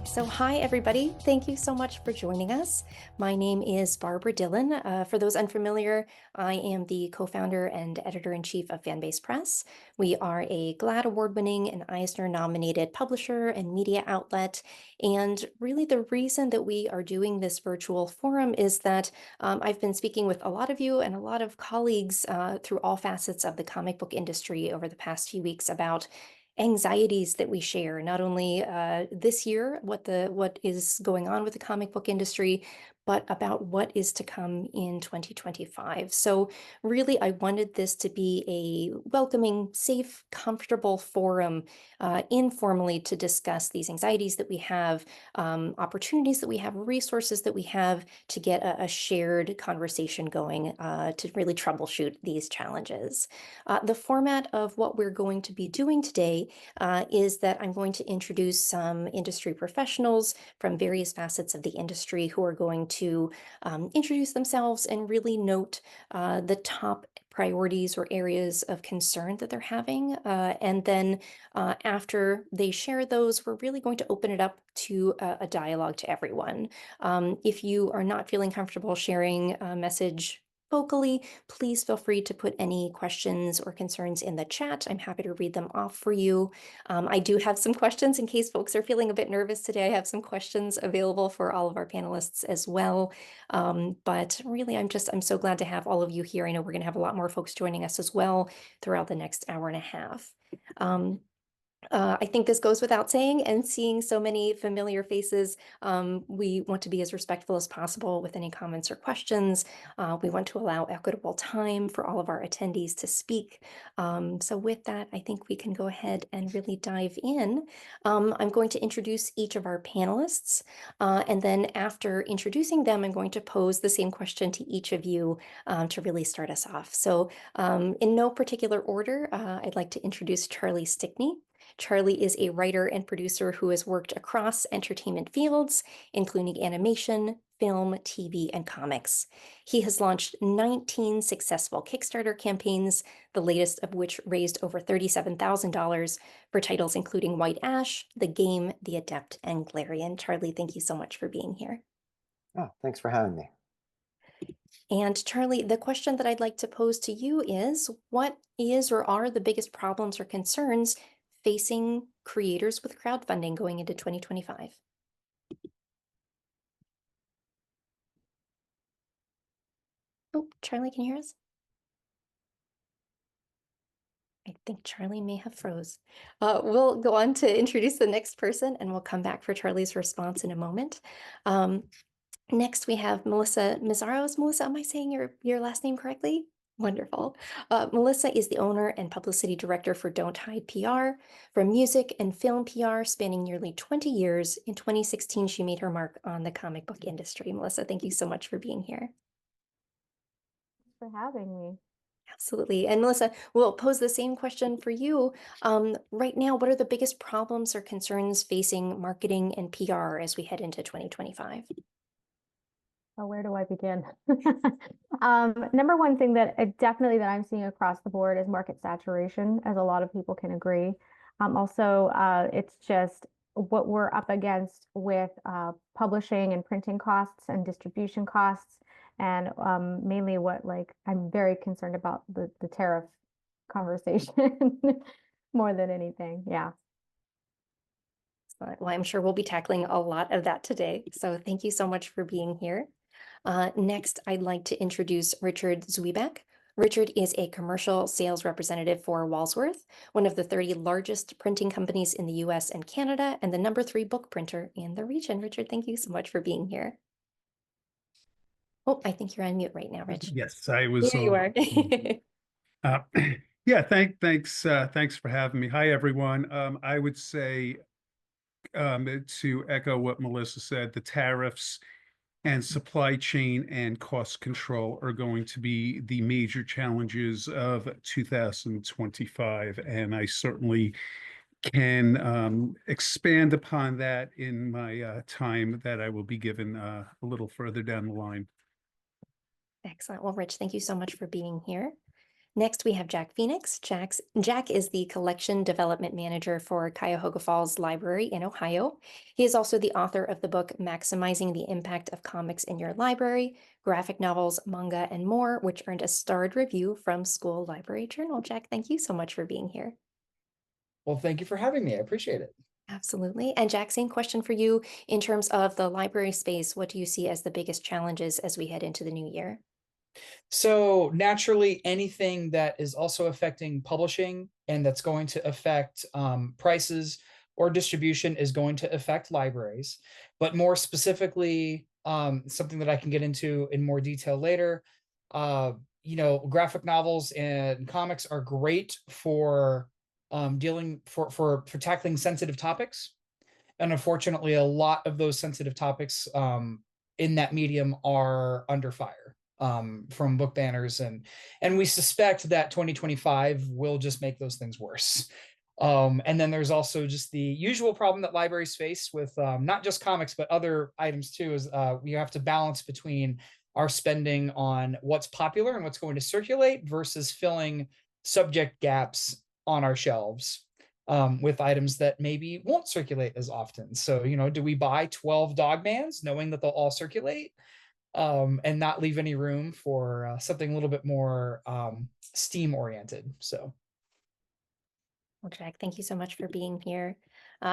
So hi, everybody. Thank you so much for joining us. My name is Barbara Dillon. For those unfamiliar, I am the co-founder and editor-in-chief of Fanbase Press. We are a GLAAD award-winning and Eisner-nominated publisher and media outlet. And really the reason that we are doing this virtual forum is that I've been speaking with a lot of you and a lot of colleagues through all facets of the comic book industry over the past few weeks about anxieties that we share, not only this year, what is going on with the comic book industry, but about what is to come in 2025. So really, I wanted this to be a welcoming, safe, comfortable forum informally to discuss these anxieties that we have, opportunities that we have, resources that we have to get a shared conversation going to really troubleshoot these challenges. The format of what we're going to be doing today is that I'm going to introduce some industry professionals from various facets of the industry who are going to introduce themselves and really note the top priorities or areas of concern that they're having. And then after they share those, we're really going to open it up to a dialogue to everyone. If you are not feeling comfortable sharing a message vocally, please feel free to put any questions or concerns in the chat. I'm happy to read them off for you. I do have some questions in case folks are feeling a bit nervous today. I have some questions available for all of our panelists as well. But really, I'm so glad to have all of you here. I know we're going to have a lot more folks joining us as well throughout the next hour and a half. I think this goes without saying, and seeing so many familiar faces, we want to be as respectful as possible with any comments or questions. We want to allow equitable time for all of our attendees to speak. So with that, I think we can go ahead and really dive in. I'm going to introduce each of our panelists, and then after introducing them, I'm going to pose the same question to each of you to really start us off. So in no particular order, I'd like to introduce Charlie Stickney. Charlie is a writer and producer who has worked across entertainment fields, including animation, film, TV, and comics. He has launched 19 successful Kickstarter campaigns, the latest of which raised over $37,000 for titles including White Ash, The Game, The Adept, and Galarian. Charlie, thank you so much for being here. Oh, thanks for having me. And Charlie, the question that I'd like to pose to you is, what is or are the biggest problems or concerns facing creators with crowdfunding going into 2025? Oh, Charlie, can you hear us? I think Charlie may have froze. We'll go on to introduce the next person, and we'll come back for Charlie's response in a moment. Next, we have Melissa Mizaros. Melissa, am I saying your last name correctly? Wonderful. Melissa is the owner and publicity director for Don't Hide PR. From music and film PR spanning nearly 20 years, in 2016, she made her mark on the comic book industry. Melissa, thank you so much for being here. Thanks for having me. Absolutely. And Melissa, we'll pose the same question for you. Right now, what are the biggest problems or concerns facing marketing and PR as we head into 2025? Oh, where do I begin? Number one thing that definitely that I'm seeing across the board is market saturation, as a lot of people can agree. Also, it's just what we're up against with publishing and printing costs and distribution costs, and mainly what I'm very concerned about the tariff conversation more than anything. Yeah. Well, I'm sure we'll be tackling a lot of that today. So thank you so much for being here. Next, I'd like to introduce Richard Zwieback. Richard is a commercial sales representative for Walsworth, one of the 30 largest printing companies in the US and Canada, and the #3 book printer in the region. Richard, thank you so much for being here. Oh, I think you're on mute right now, Rich. Yes, I was. There you are. Yeah, thanks for having me. Hi, everyone. I would say to echo what Melissa said, the tariffs and supply chain and cost control are going to be the major challenges of 2025. And I certainly can expand upon that in my time that I will be given a little further down the line. Excellent. Well, Rich, thank you so much for being here. Next, we have Jack Phoenix. Jack is the Collection Development Manager for Cuyahoga Falls Library in Ohio. He is also the author of the book Maximizing the Impact of Comics in Your Library, Graphic Novels, Manga, and More, which earned a starred review from School Library Journal. Jack, thank you so much for being here. Well, thank you for having me. I appreciate it. Absolutely. And Jack, same question for you. In terms of the library space, what do you see as the biggest challenges as we head into the new year? So naturally, anything that is also affecting publishing and that's going to affect prices or distribution is going to affect libraries. But more specifically, something that I can get into in more detail later, graphic novels and comics are great for dealing for tackling sensitive topics. And unfortunately, a lot of those sensitive topics in that medium are under fire from book banners, and we suspect that 2025 will just make those things worse. And then there's also just the usual problem that libraries face with not just comics but other items too, is we have to balance between our spending on what's popular and what's going to circulate versus filling subject gaps on our shelves with items that maybe won't circulate as often. So, do we buy 12 Dogmans knowing that they'll all circulate and not leave any room for something a little bit more STEAM oriented? So. Well, Jack, thank you so much for being here.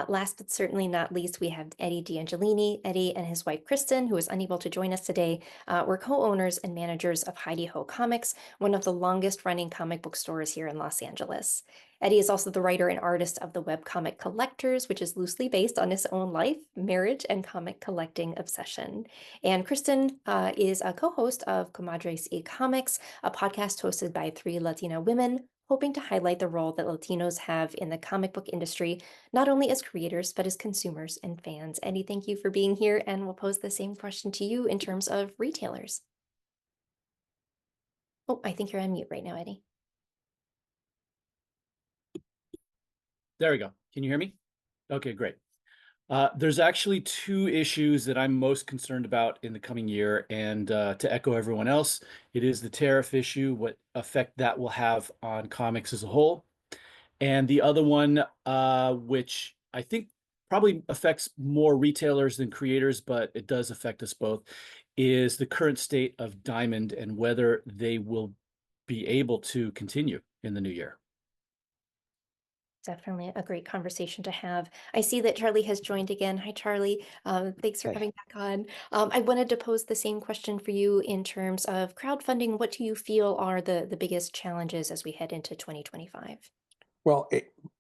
Last but certainly not least, we have Eddie D'Angelini. Eddie and his wife, Kristen, who is unable to join us today, were co-owners and managers of Heidi Ho Comics, one of the longest running comic book stores here in Los Angeles. Eddie is also the writer and artist of the webcomic Collectors, which is loosely based on his own life, marriage, and comic collecting obsession. And Kristen is a co-host of Comadres y Comics, a podcast hosted by 3 Latina women, hoping to highlight the role that Latinos have in the comic book industry, not only as creators, but as consumers and fans. Eddie, thank you for being here, and we'll pose the same question to you in terms of retailers. Oh, I think you're on mute right now, Eddie. There we go. Can you hear me? Okay, great. There's actually 2 issues that I'm most concerned about in the coming year, and to echo everyone else, it is the tariff issue, what effect that will have on comics as a whole, and the other one, which I think probably affects more retailers than creators, but it does affect us both, is the current state of Diamond and whether they will be able to continue in the new year. Definitely a great conversation to have. I see that Charlie has joined again. Hi, Charlie. Thanks for Hey. coming back on. I wanted to pose the same question for you in terms of crowdfunding. What do you feel are the biggest challenges as we head into 2025? Well,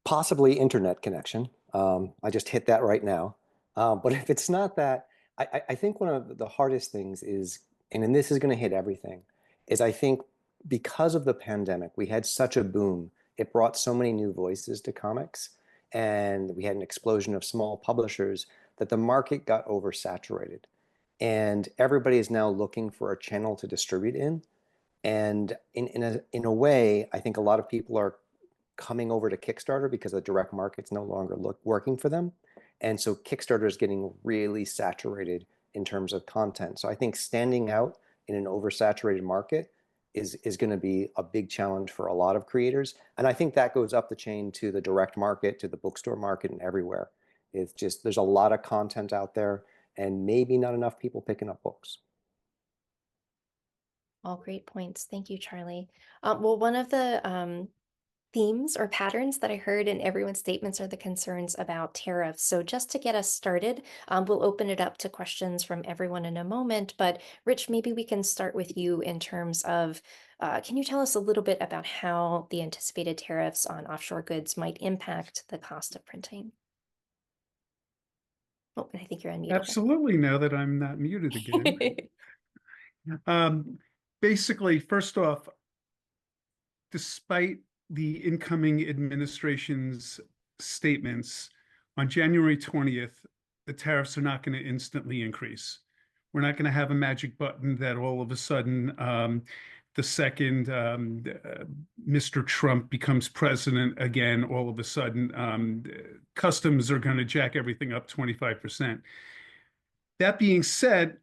possibly internet connection. I just hit that right now. But if it's not that, I think one of the hardest things is, and this is going to hit everything, is I think because of the pandemic, we had such a boom. It brought so many new voices to comics, and we had an explosion of small publishers that the market got oversaturated. And everybody is now looking for a channel to distribute in. And in a way, I think a lot of people are coming over to Kickstarter because the direct market's no longer working for them. And so Kickstarter is getting really saturated in terms of content. So I think standing out in an oversaturated market is going to be a big challenge for a lot of creators. And I think that goes up the chain to the direct market, to the bookstore market, and everywhere. It's just, there's a lot of content out there and maybe not enough people picking up books. All great points. Thank you, Charlie. Well, one of the themes or patterns that I heard in everyone's statements are the concerns about tariffs. So just to get us started, we'll open it up to questions from everyone in a moment. But Rich, maybe we can start with you in terms of, can you tell us a little bit about how the anticipated tariffs on offshore goods might impact the cost of printing? Oh, I think you're unmuted. Absolutely, now that I'm not muted again. Basically, first off, despite the incoming administration's statements, on January 20th, the tariffs are not going to instantly increase. We're not going to have a magic button that all of a sudden, the second Mr. Trump becomes president again, all of a sudden, customs are going to jack everything up 25%. That being said,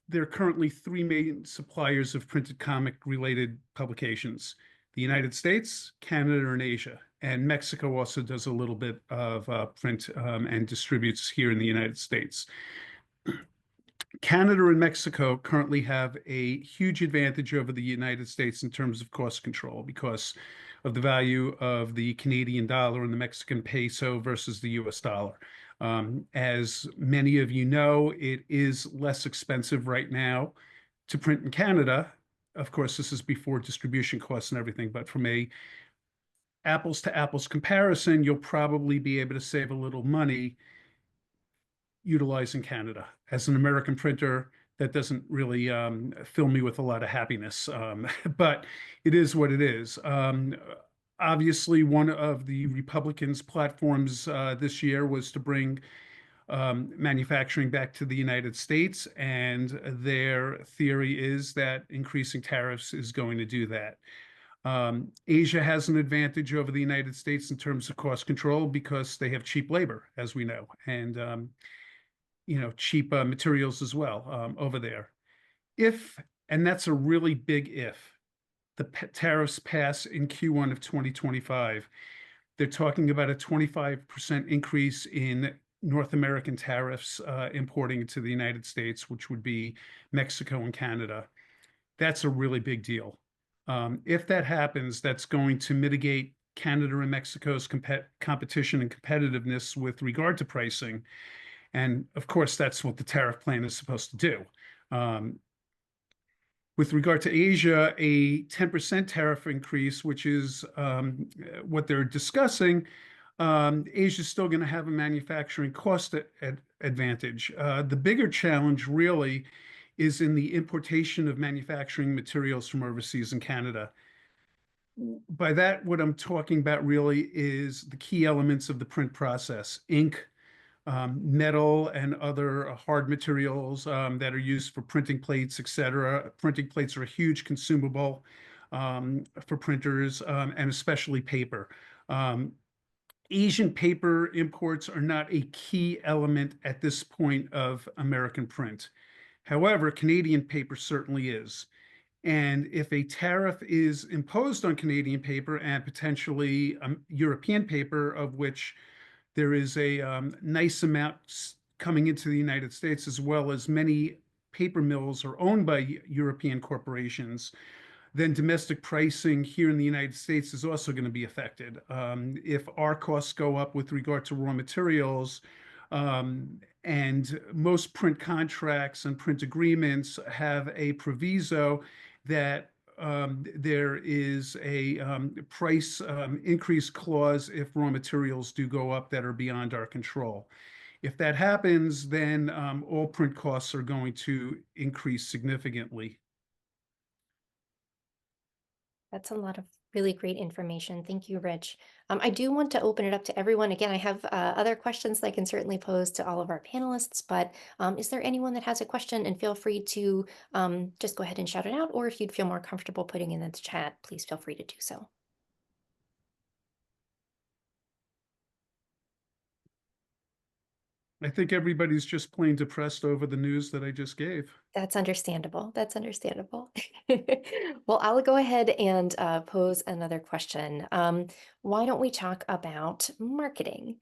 there are currently three main suppliers of printed comic related publications: the United States, Canada, and Asia. And Mexico also does a little bit of print and distributes here in the United States. Canada and Mexico currently have a huge advantage over the United States in terms of cost control because of the value of the Canadian dollar and the Mexican peso versus the US dollar. As many of you know, it is less expensive right now to print in Canada. Of course, this is before distribution costs and everything, but from a apples to apples comparison, you'll probably be able to save a little money utilizing Canada. As an American printer, that doesn't really fill me with a lot of happiness, but it is what it is. Obviously, one of the Republicans' platforms this year was to bring manufacturing back to the United States, and their theory is that increasing tariffs is going to do that. Asia has an advantage over the United States in terms of cost control because they have cheap labor, as we know, and cheap materials as well over there. And that's a really big if, the tariffs pass in Q1 of 2025, they're talking about a 25% increase in North American tariffs importing to the United States, which would be Mexico and Canada. That's a really big deal. If that happens, that's going to mitigate Canada and Mexico's competition and competitiveness with regard to pricing. And of course, that's what the tariff plan is supposed to do. With regard to Asia, a 10% tariff increase, which is what they're discussing, Asia is still going to have a manufacturing cost advantage. The bigger challenge really is in the importation of manufacturing materials from overseas in Canada. By that, what I'm talking about really is the key elements of the print process: ink, metal, and other hard materials that are used for printing plates, etc. Printing plates are a huge consumable for printers, and especially paper. Asian paper imports are not a key element at this point of American print. However, Canadian paper certainly is. And if a tariff is imposed on Canadian paper and potentially European paper, of which there is a nice amount coming into the United States, as well as many paper mills are owned by European corporations, then domestic pricing here in the United States is also going to be affected. If our costs go up with regard to raw materials, and most print contracts and print agreements have a proviso that there is a price increase clause if raw materials do go up that are beyond our control. If that happens, then all print costs are going to increase significantly. That's a lot of really great information. Thank you, Rich. I do want to open it up to everyone. Again, I have other questions that I can certainly pose to all of our panelists, but is there anyone that has a question? And feel free to just go ahead and shout it out, or if you'd feel more comfortable putting it in the chat, please feel free to do so. I think everybody's just plain depressed over the news that I just gave. That's understandable. That's understandable. Well, I'll go ahead and pose another question. Why don't we talk about marketing?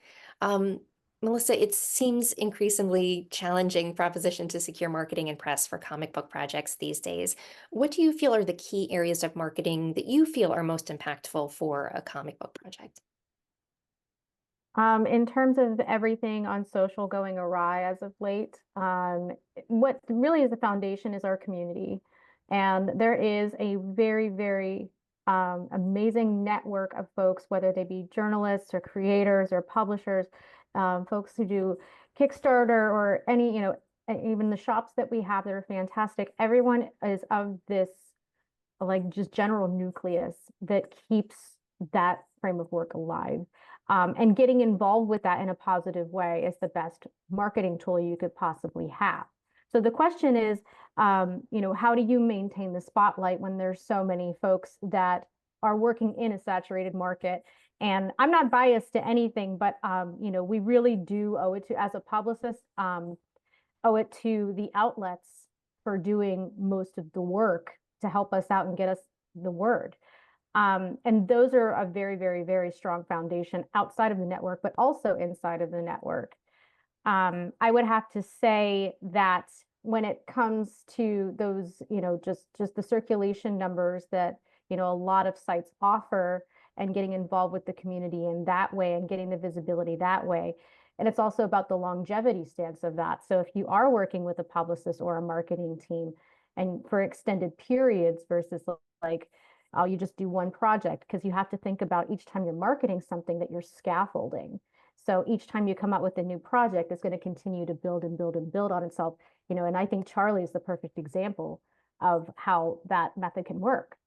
Melissa, it seems increasingly challenging proposition to secure marketing and press for comic book projects these days. What do you feel are the key areas of marketing that you feel are most impactful for a comic book project? In terms of everything on social going awry as of late, what really is the foundation is our community. And there is a very, very amazing network of folks, whether they be journalists or creators or publishers, folks who do Kickstarter or any, even the shops that we have that are fantastic. Everyone is of this like just general nucleus that keeps that frame of work alive. And getting involved with that in a positive way is the best marketing tool you could possibly have. So the question is, how do you maintain the spotlight when there's so many folks that are working in a saturated market? And I'm not biased to anything, but we really do owe it to, as a publicist, owe it to the outlets for doing most of the work to help us out and get us the word. And those are a very, very, very strong foundation outside of the network, but also inside of the network. I would have to say that when it comes to those, just the circulation numbers that, a lot of sites offer, and getting involved with the community in that way and getting the visibility that way. And it's also about the longevity stance of that. So if you are working with a publicist or a marketing team and for extended periods versus like, oh, you just do one project, because you have to think about each time you're marketing something that you're scaffolding. So each time you come out with a new project, it's going to continue to build and build and build on itself. And I think Charlie is the perfect example of how that method can work.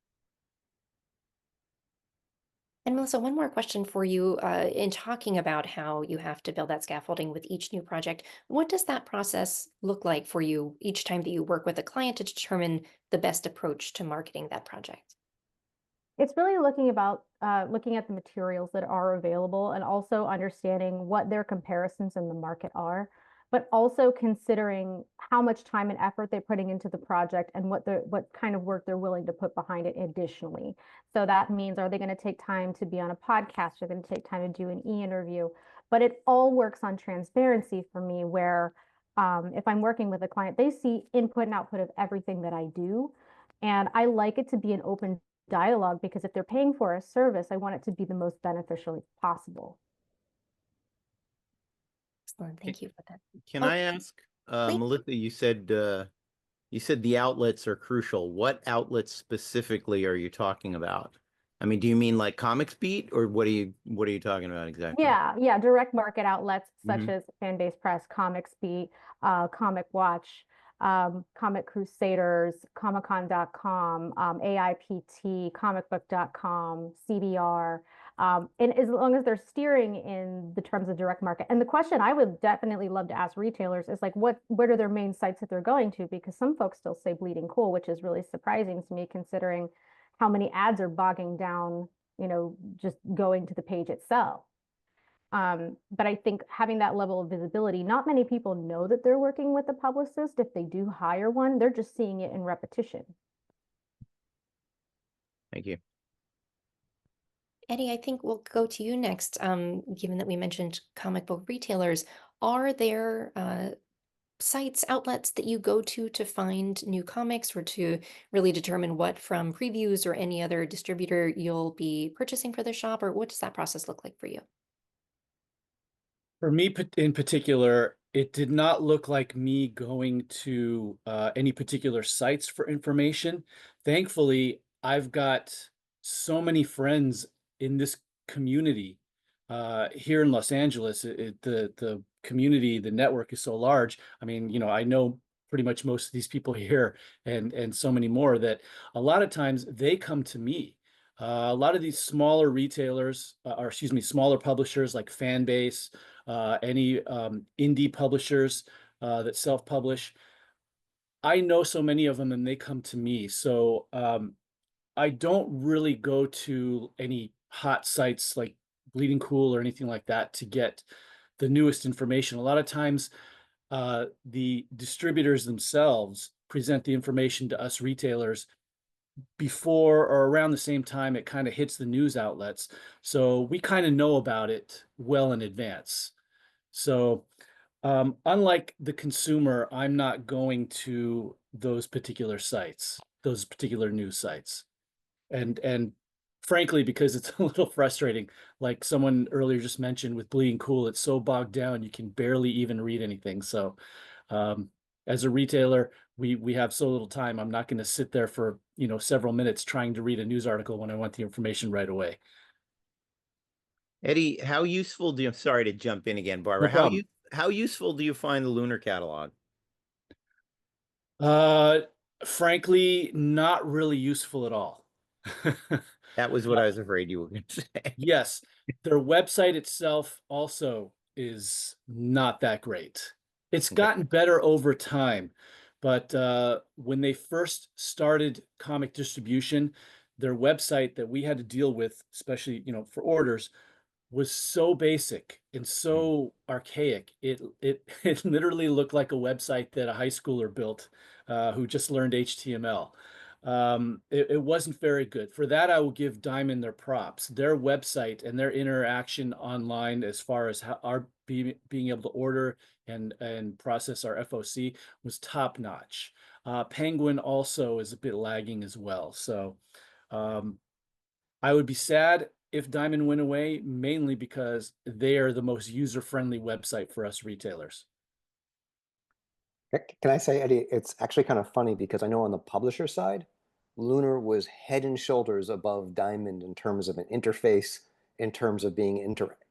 And Melissa, one more question for you. In talking about how you have to build that scaffolding with each new project, what does that process look like for you each time that you work with a client to determine the best approach to marketing that project? It's really looking at the materials that are available and also understanding what their comparisons in the market are, but also considering how much time and effort they're putting into the project and what kind of work they're willing to put behind it additionally. So that means, are they going to take time to be on a podcast? Are they going to take time to do an e-interview? But it all works on transparency for me, where if I'm working with a client, they see input and output of everything that I do. And I like it to be an open dialogue, because if they're paying for a service, I want it to be the most beneficial possible. Excellent. Thank you for that. Can I ask, please. Melissa, you said the outlets are crucial. What outlets specifically are you talking about? I mean, do you mean like Comics Beat, or what are you talking about exactly? Yeah, direct market outlets such as Fanbase Press, Comics Beat, Comic Watch, Comic Crusaders, Comiccon.com, AIPT, comicbook.com, CBR, and as long as they're steering in the terms of direct market. And the question I would definitely love to ask retailers is like, what are their main sites that they're going to? Because some folks still say Bleeding Cool, which is really surprising to me, considering how many ads are bogging down, just going to the page itself. But I think having that level of visibility, not many people know that they're working with a publicist. If they do hire one, they're just seeing it in repetition. Thank you. Eddie, I think we'll go to you next. Given that we mentioned comic book retailers, are there sites, outlets that you go to find new comics, or to really determine what from previews or any other distributor you'll be purchasing for the shop, or what does that process look like for you? For me in particular, it did not look like me going to any particular sites for information. Thankfully, I've got so many friends in this community here in Los Angeles. The community, the network is so large. I mean, I know pretty much most of these people here, and so many more, that a lot of times they come to me. A lot of these smaller retailers, or excuse me, smaller publishers like Fanbase, any indie publishers that self-publish. I know so many of them, and they come to me. So I don't really go to any hot sites like Bleeding Cool or anything like that to get the newest information. A lot of times the distributors themselves present the information to us retailers before or around the same time it kind of hits the news outlets. So we kind of know about it well in advance. So unlike the consumer, I'm not going to those particular sites, those particular news sites. And frankly, because it's a little frustrating, like someone earlier just mentioned with Bleeding Cool, it's so bogged down, you can barely even read anything. So as a retailer, we have so little time. I'm not going to sit there for, several minutes trying to read a news article when I want the information right away. Eddie, how useful I'm sorry to jump in again, Barbara. No problem. How useful do you find the Lunar catalog? Frankly, not really useful at all. That was what I was afraid you were going to say. Yes, their website itself also is not that great. It's gotten better over time, but when they first started comic distribution, their website that we had to deal with, especially for orders, was so basic and so archaic. It literally looked like a website that a high schooler built who just learned HTML. It wasn't very good. For that, I will give Diamond their props. Their website and their interaction online, as far as how being able to order and process our FOC, was top notch. Penguin also is a bit lagging as well. So I would be sad if Diamond went away, mainly because they are the most user-friendly website for us retailers. Can I say, Eddie, it's actually kind of funny because I know on the publisher side, Lunar was head and shoulders above Diamond in terms of an interface, in terms of be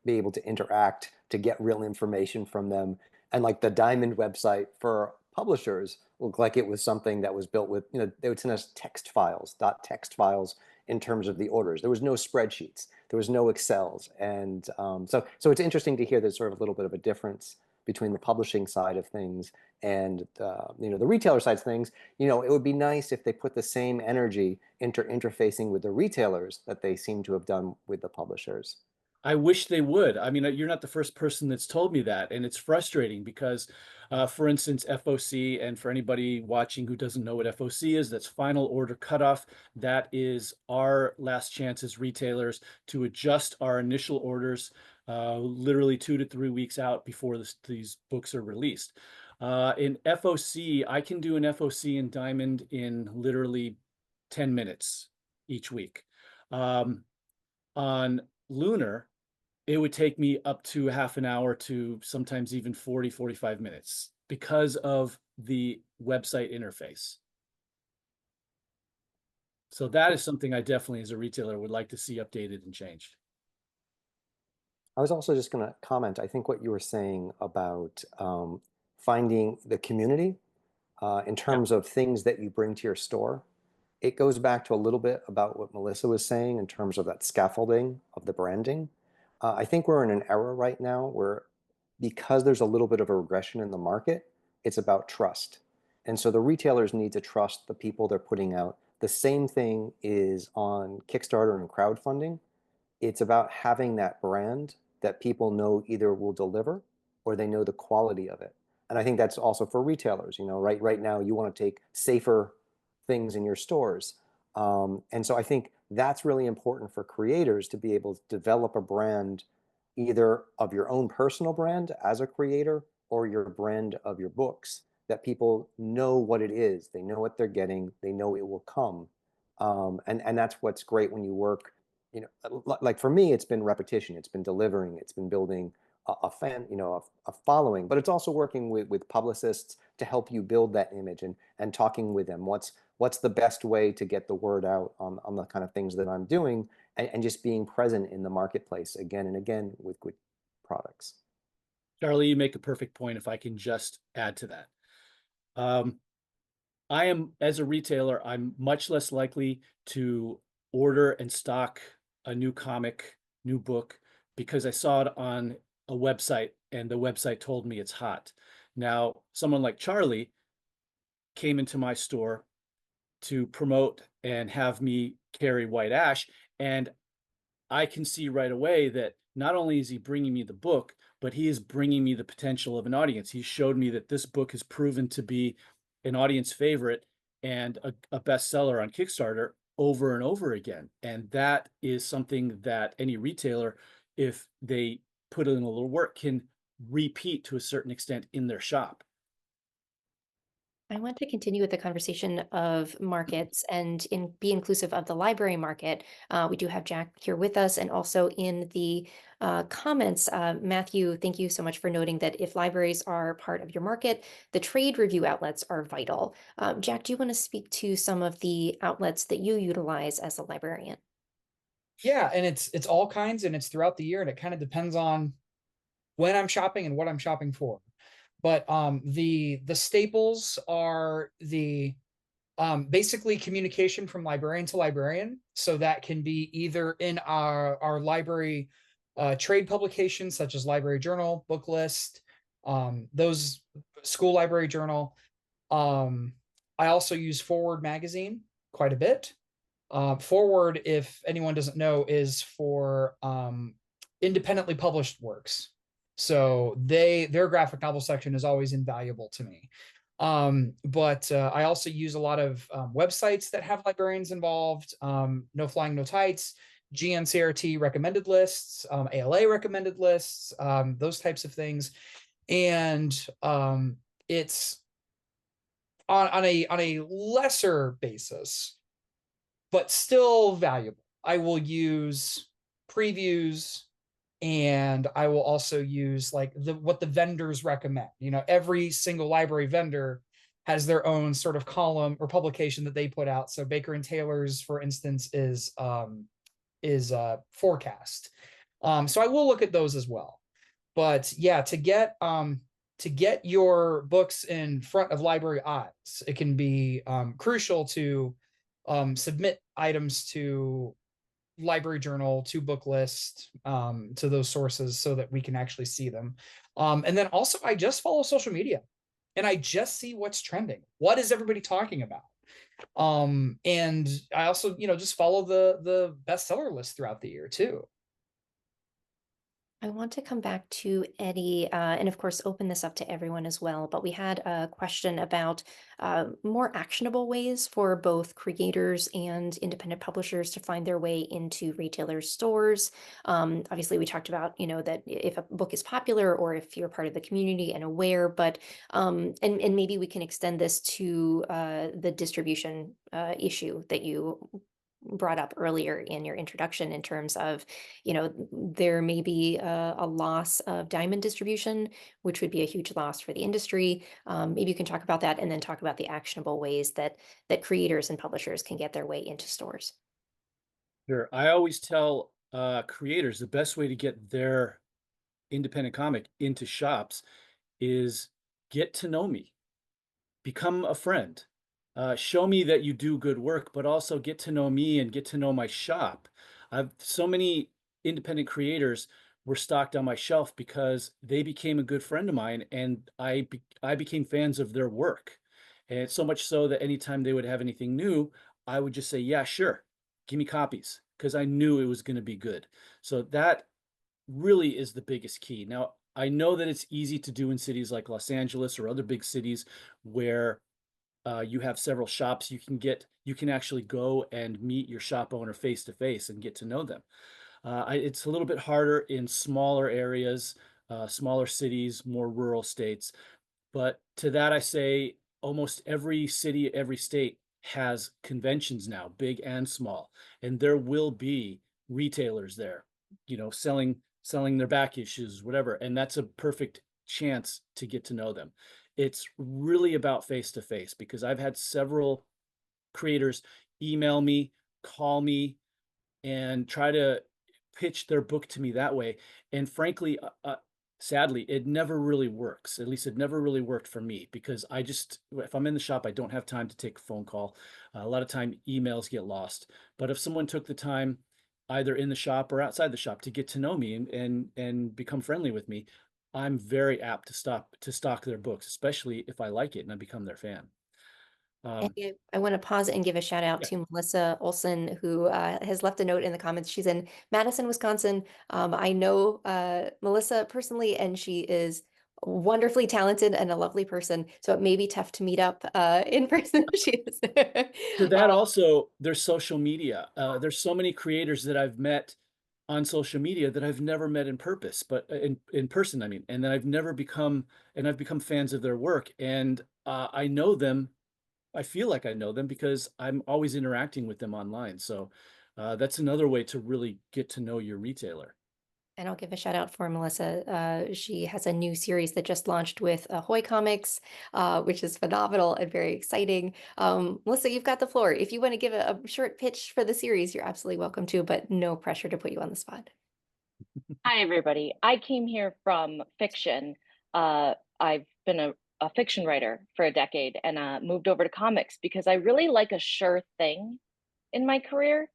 able to interact, to get real information from them. And like the Diamond website for publishers looked like it was something that was built with, they would send us text files, .text files in terms of the orders. There was no spreadsheets, there was no Excels. And so it's interesting to hear there's sort of a little bit of a difference between the publishing side of things and the retailer side of things. It would be nice if they put the same energy into interfacing with the retailers that they seem to have done with the publishers. I wish they would. I mean, you're not the first person that's told me that, and it's frustrating because, for instance, FOC, and for anybody watching who doesn't know what FOC is, that's final order cutoff. That is our last chance as retailers to adjust our initial orders literally 2 to 3 weeks out before these books are released. In FOC, I can do an FOC in Diamond in literally 10 minutes each week. On Lunar, it would take me up to half an hour to sometimes even 40, 45 minutes because of the website interface. So that is something I definitely, as a retailer, would like to see updated and changed. I was also just going to comment, I think what you were saying about finding the community in terms of things that you bring to your store. It goes back to a little bit about what Melissa was saying in terms of that scaffolding of the branding. I think we're in an era right now where, because there's a little bit of a regression in the market, it's about trust. And so the retailers need to trust the people they're putting out. The same thing is on Kickstarter and crowdfunding. It's about having that brand that people know either will deliver or they know the quality of it. And I think that's also for retailers. Right now you want to take safer things in your stores. And so I think that's really important for creators to be able to develop a brand, either of your own personal brand as a creator or your brand of your books, that people know what it is, they know what they're getting, they know it will come. And that's what's great when you work, like for me, it's been repetition, it's been delivering, it's been building a fan, a following, but it's also working with publicists to help you build that image and talking with them. What's the best way to get the word out on the kind of things that I'm doing, and just being present in the marketplace again and again with good products. Charlie, you make a perfect point, if I can just add to that. I am, as a retailer, I'm much less likely to order and stock a new comic, new book, because I saw it on a website and the website told me it's hot. Now, someone like Charlie came into my store to promote and have me carry White Ash, and I can see right away that not only is he bringing me the book, but he is bringing me the potential of an audience. He showed me that this book has proven to be an audience favorite and a bestseller on Kickstarter over and over again. And that is something that any retailer, if they put in a little work, can repeat to a certain extent in their shop. I want to continue with the conversation of markets and be inclusive of the library market. We do have Jack here with us, and also in the comments, Matthew, thank you so much for noting that if libraries are part of your market, the trade review outlets are vital. Jack, do you want to speak to some of the outlets that you utilize as a librarian? Yeah, and it's all kinds, and it's throughout the year, and it kind of depends on when I'm shopping and what I'm shopping for. But the staples are the basically communication from librarian to librarian. So that can be either in our library trade publications, such as Library Journal, Book List, those school library journal. I also use Forward magazine quite a bit. Forward, if anyone doesn't know, is for independently published works. So their graphic novel section is always invaluable to me. But I also use a lot of websites that have librarians involved. No Flying, No Tights, GNCRT recommended lists, ALA recommended lists, those types of things. And it's on a lesser basis, but still valuable. I will use previews, and I will also use like what the vendors recommend. You know, every single library vendor has their own sort of column or publication that they put out. So Baker and Taylor's, for instance, is forecast. So I will look at those as well. But yeah, to get your books in front of library eyes, it can be crucial to submit items to library journal, to book list, to those sources so that we can actually see them. And then also I just follow social media and I just see what's trending. What is everybody talking about? And I also, just follow the bestseller list throughout the year too. I want to come back to Eddie, and of course, open this up to everyone as well. But we had a question about more actionable ways for both creators and independent publishers to find their way into retailers' stores. Obviously, we talked about, that if a book is popular or if you're part of the community and aware, but and maybe we can extend this to the distribution issue that you brought up earlier in your introduction in terms of, there may be a loss of diamond distribution, which would be a huge loss for the industry. Maybe you can talk about that and then talk about the actionable ways that creators and publishers can get their way into stores. Sure. I always tell creators the best way to get their independent comic into shops is get to know me, become a friend. Show me that you do good work, but also get to know me and get to know my shop. I've so many independent creators were stocked on my shelf because they became a good friend of mine, and I became fans of their work. And so much so that anytime they would have anything new, I would just say, yeah, sure, give me copies, because I knew it was going to be good. So that really is the biggest key. Now, I know that it's easy to do in cities like Los Angeles or other big cities where you have several shops. You can actually go and meet your shop owner face to face and get to know them. It's a little bit harder in smaller areas, smaller cities, more rural states. But to that, I say almost every city, every state has conventions now, big and small, and there will be retailers there, selling their back issues, whatever, and that's a perfect chance to get to know them. It's really about face to face, because I've had several creators email me, call me, and try to pitch their book to me that way. And frankly, sadly, it never really works. At least it never really worked for me, because if I'm in the shop, I don't have time to take a phone call. A lot of time stock get lost. But if someone took the time either in the shop or outside the shop to get to know me and become friendly with me, I'm very apt to stock their books, especially if I like it and I become their fan. I want to pause and give a shout out Yeah. to Melissa Olson, who has left a note in the comments. She's in Madison, Wisconsin. I know Melissa personally, and she is wonderfully talented and a lovely person. So it may be tough to meet up in person. She is. To that also, there's social media. There's so many creators that I've met on social media that I've never met in purpose, but in person, I mean, and then I've become fans of their work, and I know them. I feel like I know them because I'm always interacting with them online. So that's another way to really get to know your retailer. And I'll give a shout out for Melissa. She has a new series that just launched with Ahoy Comics, which is phenomenal and very exciting. Melissa, you've got the floor. If you want to give a short pitch for the series, you're absolutely welcome to, but no pressure to put you on the spot. Hi, everybody. I came here from fiction. I've been a fiction writer for a decade and moved over to comics because I really like a sure thing in my career.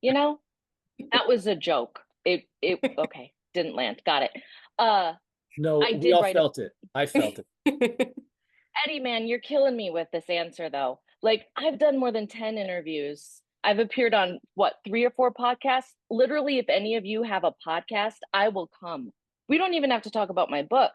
That was a joke. Okay, didn't land. Got it. No, I we did all write felt it. I felt it. Eddie, man, you're killing me with this answer, though. Like, I've done more than 10 interviews. I've appeared on, 3 or 4 podcasts? Literally, if any of you have a podcast, I will come. We don't even have to talk about my book.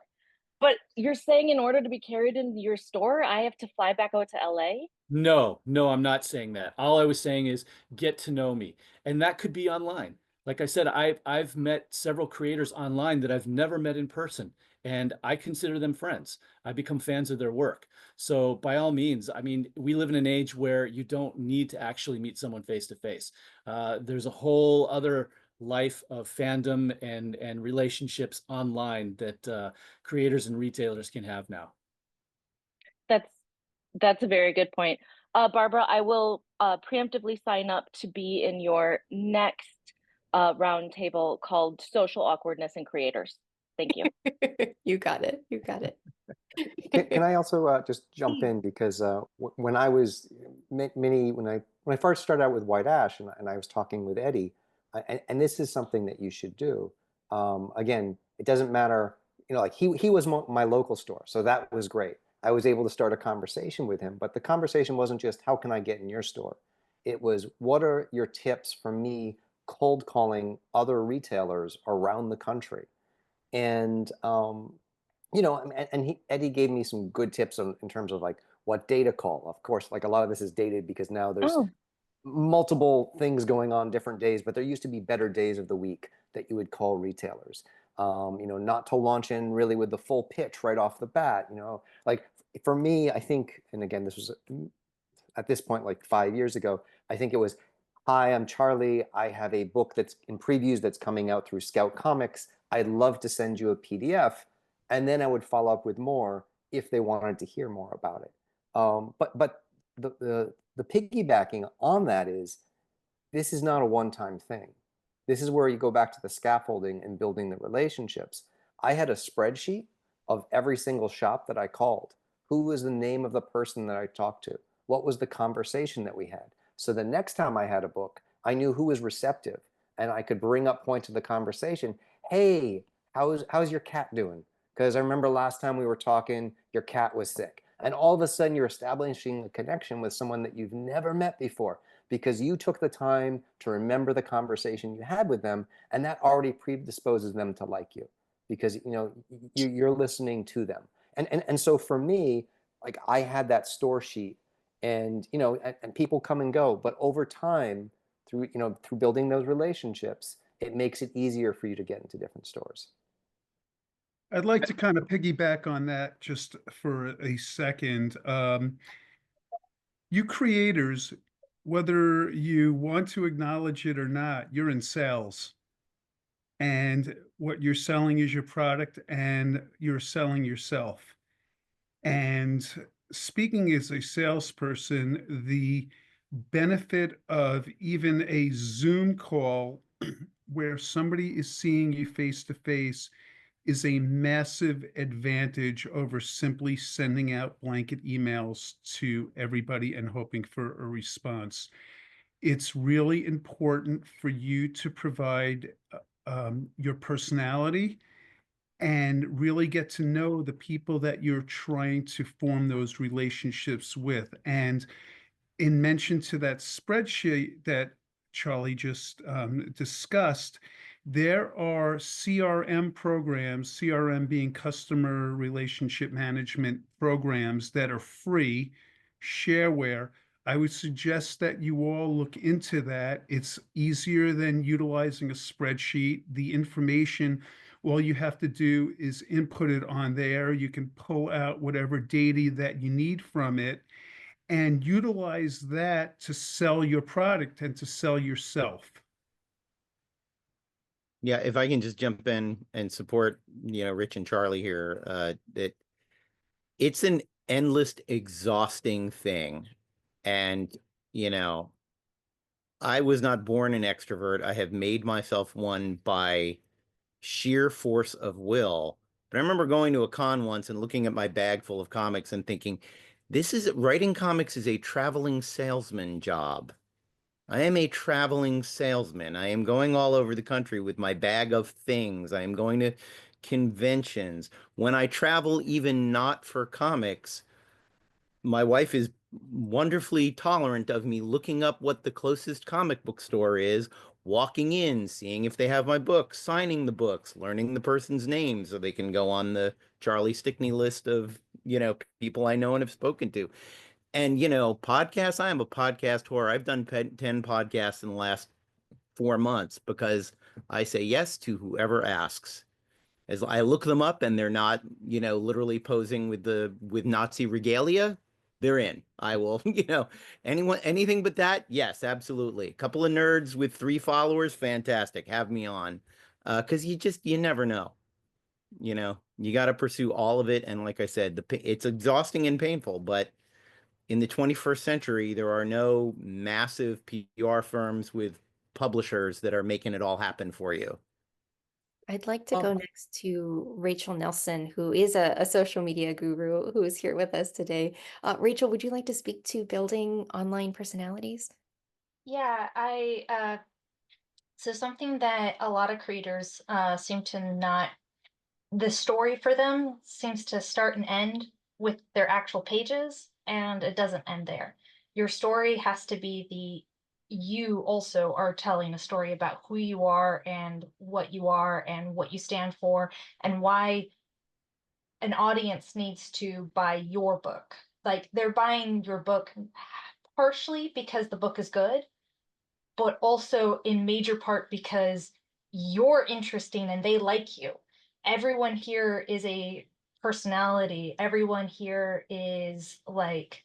But you're saying in order to be carried into your store, I have to fly back out to LA? No, no, I'm not saying that. All I was saying is get to know me. And that could be online. Like I said, I've met several creators online that I've never met in person, and I consider them friends. I become fans of their work. So by all means, I mean, we live in an age where you don't need to actually meet someone face to face. There's a whole other life of fandom and relationships online that creators and retailers can have now. That's that's a very good point. Barbara, I will preemptively sign up to be in your next roundtable called Social Awkwardness in Creators. Thank you. You got it. You got it. Can I also just jump in because when I was when I first started out with White Ash and I was talking with Eddie, and this is something that you should do. Again, it doesn't matter, like he was my local store, so that was great. I was able to start a conversation with him, but the conversation wasn't just how can I get in your store. It was what are your tips for me cold calling other retailers around the country, and Eddie gave me some good tips in terms of like what day to call. Of course, like a lot of this is dated because now there's Oh, multiple things going on different days, but there used to be better days of the week that you would call retailers. Not to launch in really with the full pitch right off the bat. Like for me, I think, and again, this was at this point like 5 years ago. I think it was, "Hi, I'm Charlie. I have a book that's in previews that's coming out through Scout Comics. I'd love to send you a PDF." And then I would follow up with more if they wanted to hear more about it. But the piggybacking on that is this is not a one-time thing. This is where you go back to the scaffolding and building the relationships. I had a spreadsheet of every single shop that I called. Who was the name of the person that I talked to? What was the conversation that we had? So the next time I had a book, I knew who was receptive and I could bring up points of the conversation. Hey, how's your cat doing? Because I remember last time we were talking, your cat was sick. And all of a sudden you're establishing a connection with someone that you've never met before because you took the time to remember the conversation you had with them, and that already predisposes them to like you because you're listening to them. And so for me, like I had that store sheet, and and people come and go, but over time, through building those relationships, it makes it easier for you to get into different stores. I'd like to kind of piggyback on that just for a second. You creators, whether you want to acknowledge it or not, you're in sales. And what you're selling is your product, and you're selling yourself. And speaking as a salesperson, the benefit of even a Zoom call where somebody is seeing you face to face is a massive advantage over simply sending out blanket emails to everybody and hoping for a response. It's really important for you to provide your personality and really get to know the people that you're trying to form those relationships with. And in mention to that spreadsheet that Charlie just discussed, there are CRM programs, CRM being customer relationship management programs that are free, shareware. I would suggest that you all look into that. It's easier than utilizing a spreadsheet. The information, all you have to do is input it on there. You can pull out whatever data that you need from it and utilize that to sell your product and to sell yourself. Yeah, if I can just jump in and support, Rich and Charlie here, that it's an endless, exhausting thing. And, I was not born an extrovert. I have made myself one by sheer force of will. But I remember going to a con once and looking at my bag full of comics and thinking, writing comics is a traveling salesman job. I am a traveling salesman. I am going all over the country with my bag of things. I am going to conventions. When I travel, even not for comics, my wife is wonderfully tolerant of me looking up what the closest comic book store is, walking in, seeing if they have my books, signing the books, learning the person's name so they can go on the Charlie Stickney list of, people I know and have spoken to. And, podcasts, I am a podcast whore. I've done 10 podcasts in the last 4 months because I say yes to whoever asks. As I look them up and they're not, literally posing with Nazi regalia, they're in. I will, anything but that, yes, absolutely. A couple of nerds with 3 followers, fantastic. Have me on. Because you never know. You got to pursue all of it. And like I said, it's exhausting and painful, but in the 21st century, there are no massive PR firms with publishers that are making it all happen for you. I'd like to go next to Rachel Nelson, who is a social media guru who is here with us today. Rachel, would you like to speak to building online personalities? Yeah, so something that a lot of creators seem to not, the story for them seems to start and end with their actual pages, and it doesn't end there. Your story has to be you also are telling a story about who you are and what you stand for, and why an audience needs to buy your book. Like, they're buying your book partially because the book is good, but also in major part because you're interesting and they like you. Everyone here is a personality. Everyone here is like,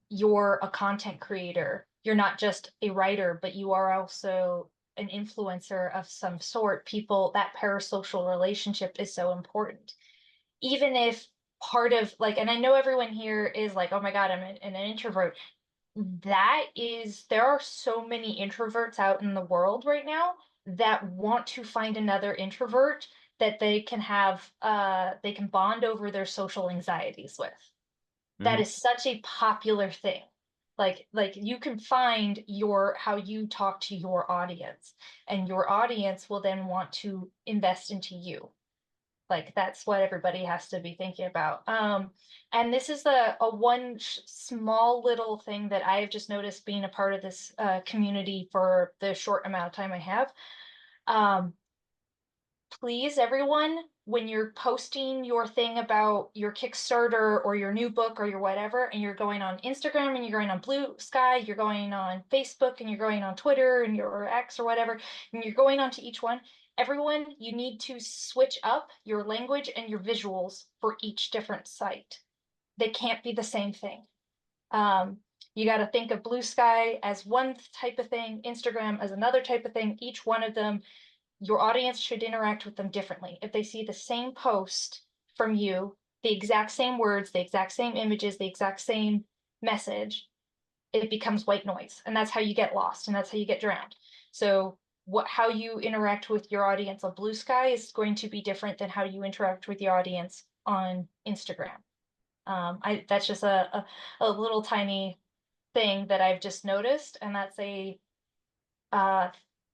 you're a content creator. You're not just a writer, but you are also an influencer of some sort. People, that parasocial relationship is so important. Even if part of like, and I know everyone here is like, oh my God, I'm an introvert. There are so many introverts out in the world right now that want to find another introvert that they can bond over their social anxieties with. That is such a popular thing. Like you can find how you talk to your audience, and your audience will then want to invest into you. Like, that's what everybody has to be thinking about. And this is a small little thing that I have just noticed being a part of this community for the short amount of time I have. Please, everyone, when you're posting your thing about your Kickstarter or your new book or your whatever, and you're going on Instagram and you're going on Blue Sky, you're going on Facebook and you're going on Twitter and your X or whatever, and you're going on to each one, everyone, you need to switch up your language and your visuals for each different site. They can't be the same thing. You got to think of Blue Sky as one type of thing, Instagram as another type of thing. Each one of them, your audience should interact with them differently. If they see the same post from you, the exact same words, the exact same images, the exact same message, it becomes white noise. And that's how you get lost, and that's how you get drowned. So how you interact with your audience on Blue Sky is going to be different than how you interact with your audience on Instagram. That's just a little tiny thing that I've just noticed, and that's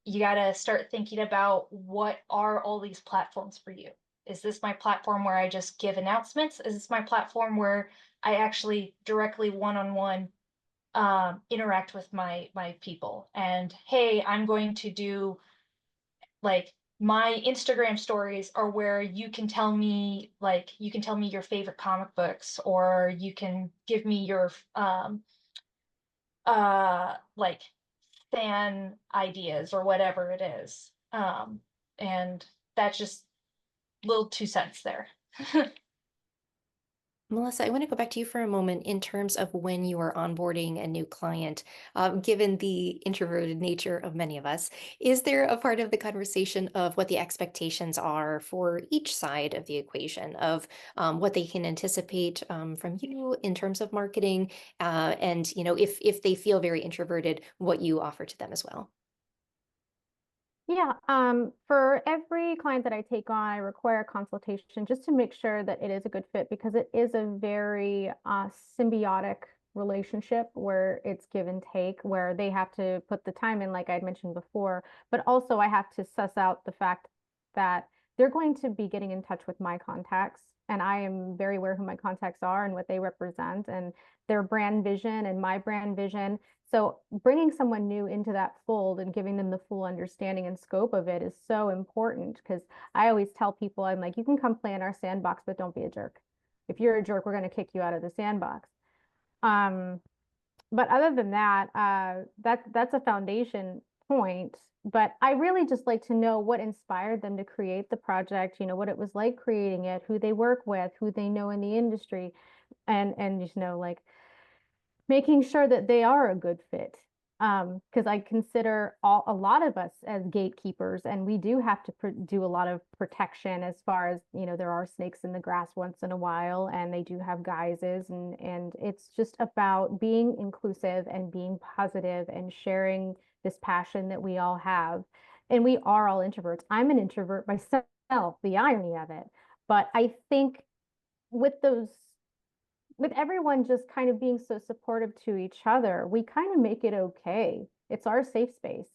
you got to start thinking about, what are all these platforms for you? Is this my platform where I just give announcements? Is this my platform where I actually directly one-on-one interact with my people? And hey, I'm going to do, like, my Instagram stories are where you can tell me your favorite comic books, or you can give me your like fan ideas or whatever it is. And that's just little 2 cents there. Melissa, I want to go back to you for a moment in terms of when you are onboarding a new client. Given the introverted nature of many of us, is there a part of the conversation of what the expectations are for each side of the equation, of what they can anticipate from you in terms of marketing, and if they feel very introverted, what you offer to them as well? Yeah, for every client that I take on, I require a consultation just to make sure that it is a good fit, because it is a very symbiotic relationship where it's give and take, where they have to put the time in, like I'd mentioned before, but also I have to suss out the fact that they're going to be getting in touch with my contacts and I am very aware who my contacts are and what they represent and their brand vision and my brand vision. So bringing someone new into that fold and giving them the full understanding and scope of it is so important, because I always tell people, I'm like, you can come play in our sandbox, but don't be a jerk. If you're a jerk, we're going to kick you out of the sandbox. But other than that, that's a foundation point. But I really just like to know what inspired them to create the project, what it was like creating it, who they work with, who they know in the industry, and like making sure that they are a good fit. Because I consider a lot of us as gatekeepers, and we do have to do a lot of protection as far as, there are snakes in the grass once in a while, and they do have guises, and it's just about being inclusive and being positive and sharing this passion that we all have. And we are all introverts. I'm an introvert myself, the irony of it. But I think with everyone just kind of being so supportive to each other, we kind of make it okay. It's our safe space.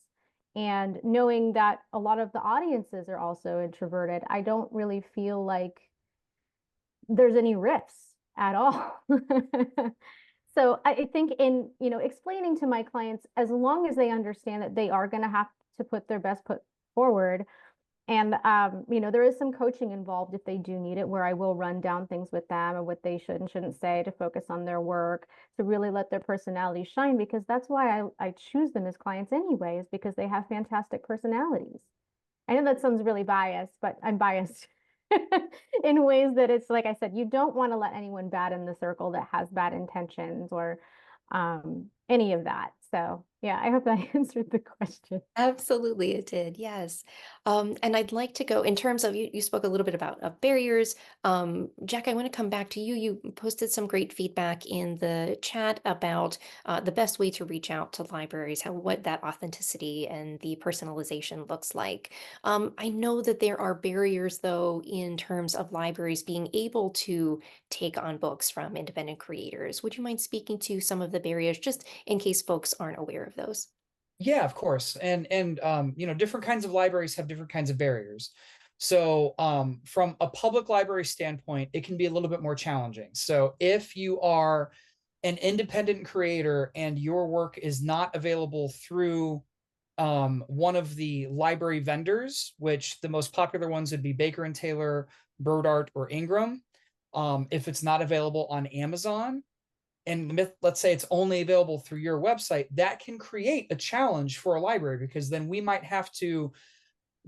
And knowing that a lot of the audiences are also introverted, I don't really feel like there's any rifts at all. So I think in, explaining to my clients, as long as they understand that they are going to have to put their best foot forward, and, there is some coaching involved if they do need it, where I will run down things with them and what they should and shouldn't say to focus on their work, to really let their personality shine, because that's why I choose them as clients anyway, is because they have fantastic personalities. I know that sounds really biased, but I'm biased in ways that it's like I said, you don't want to let anyone bad in the circle that has bad intentions or any of that. So yeah, I hope that answered the question. Absolutely, it did. Yes. And I'd like to go in terms of you spoke a little bit about barriers. Jack, I want to come back to you. You posted some great feedback in the chat about the best way to reach out to libraries, what that authenticity and the personalization looks like. I know that there are barriers, though, in terms of libraries being able to take on books from independent creators. Would you mind speaking to some of the barriers, just in case folks aren't aware of those? Yeah, of course. And different kinds of libraries have different kinds of barriers. So from a public library standpoint, it can be a little bit more challenging. So if you are an independent creator and your work is not available through one of the library vendors, which the most popular ones would be Baker and Taylor, Bird Art, or Ingram. If it's not available on Amazon, and let's say it's only available through your website, that can create a challenge for a library, because then we might have to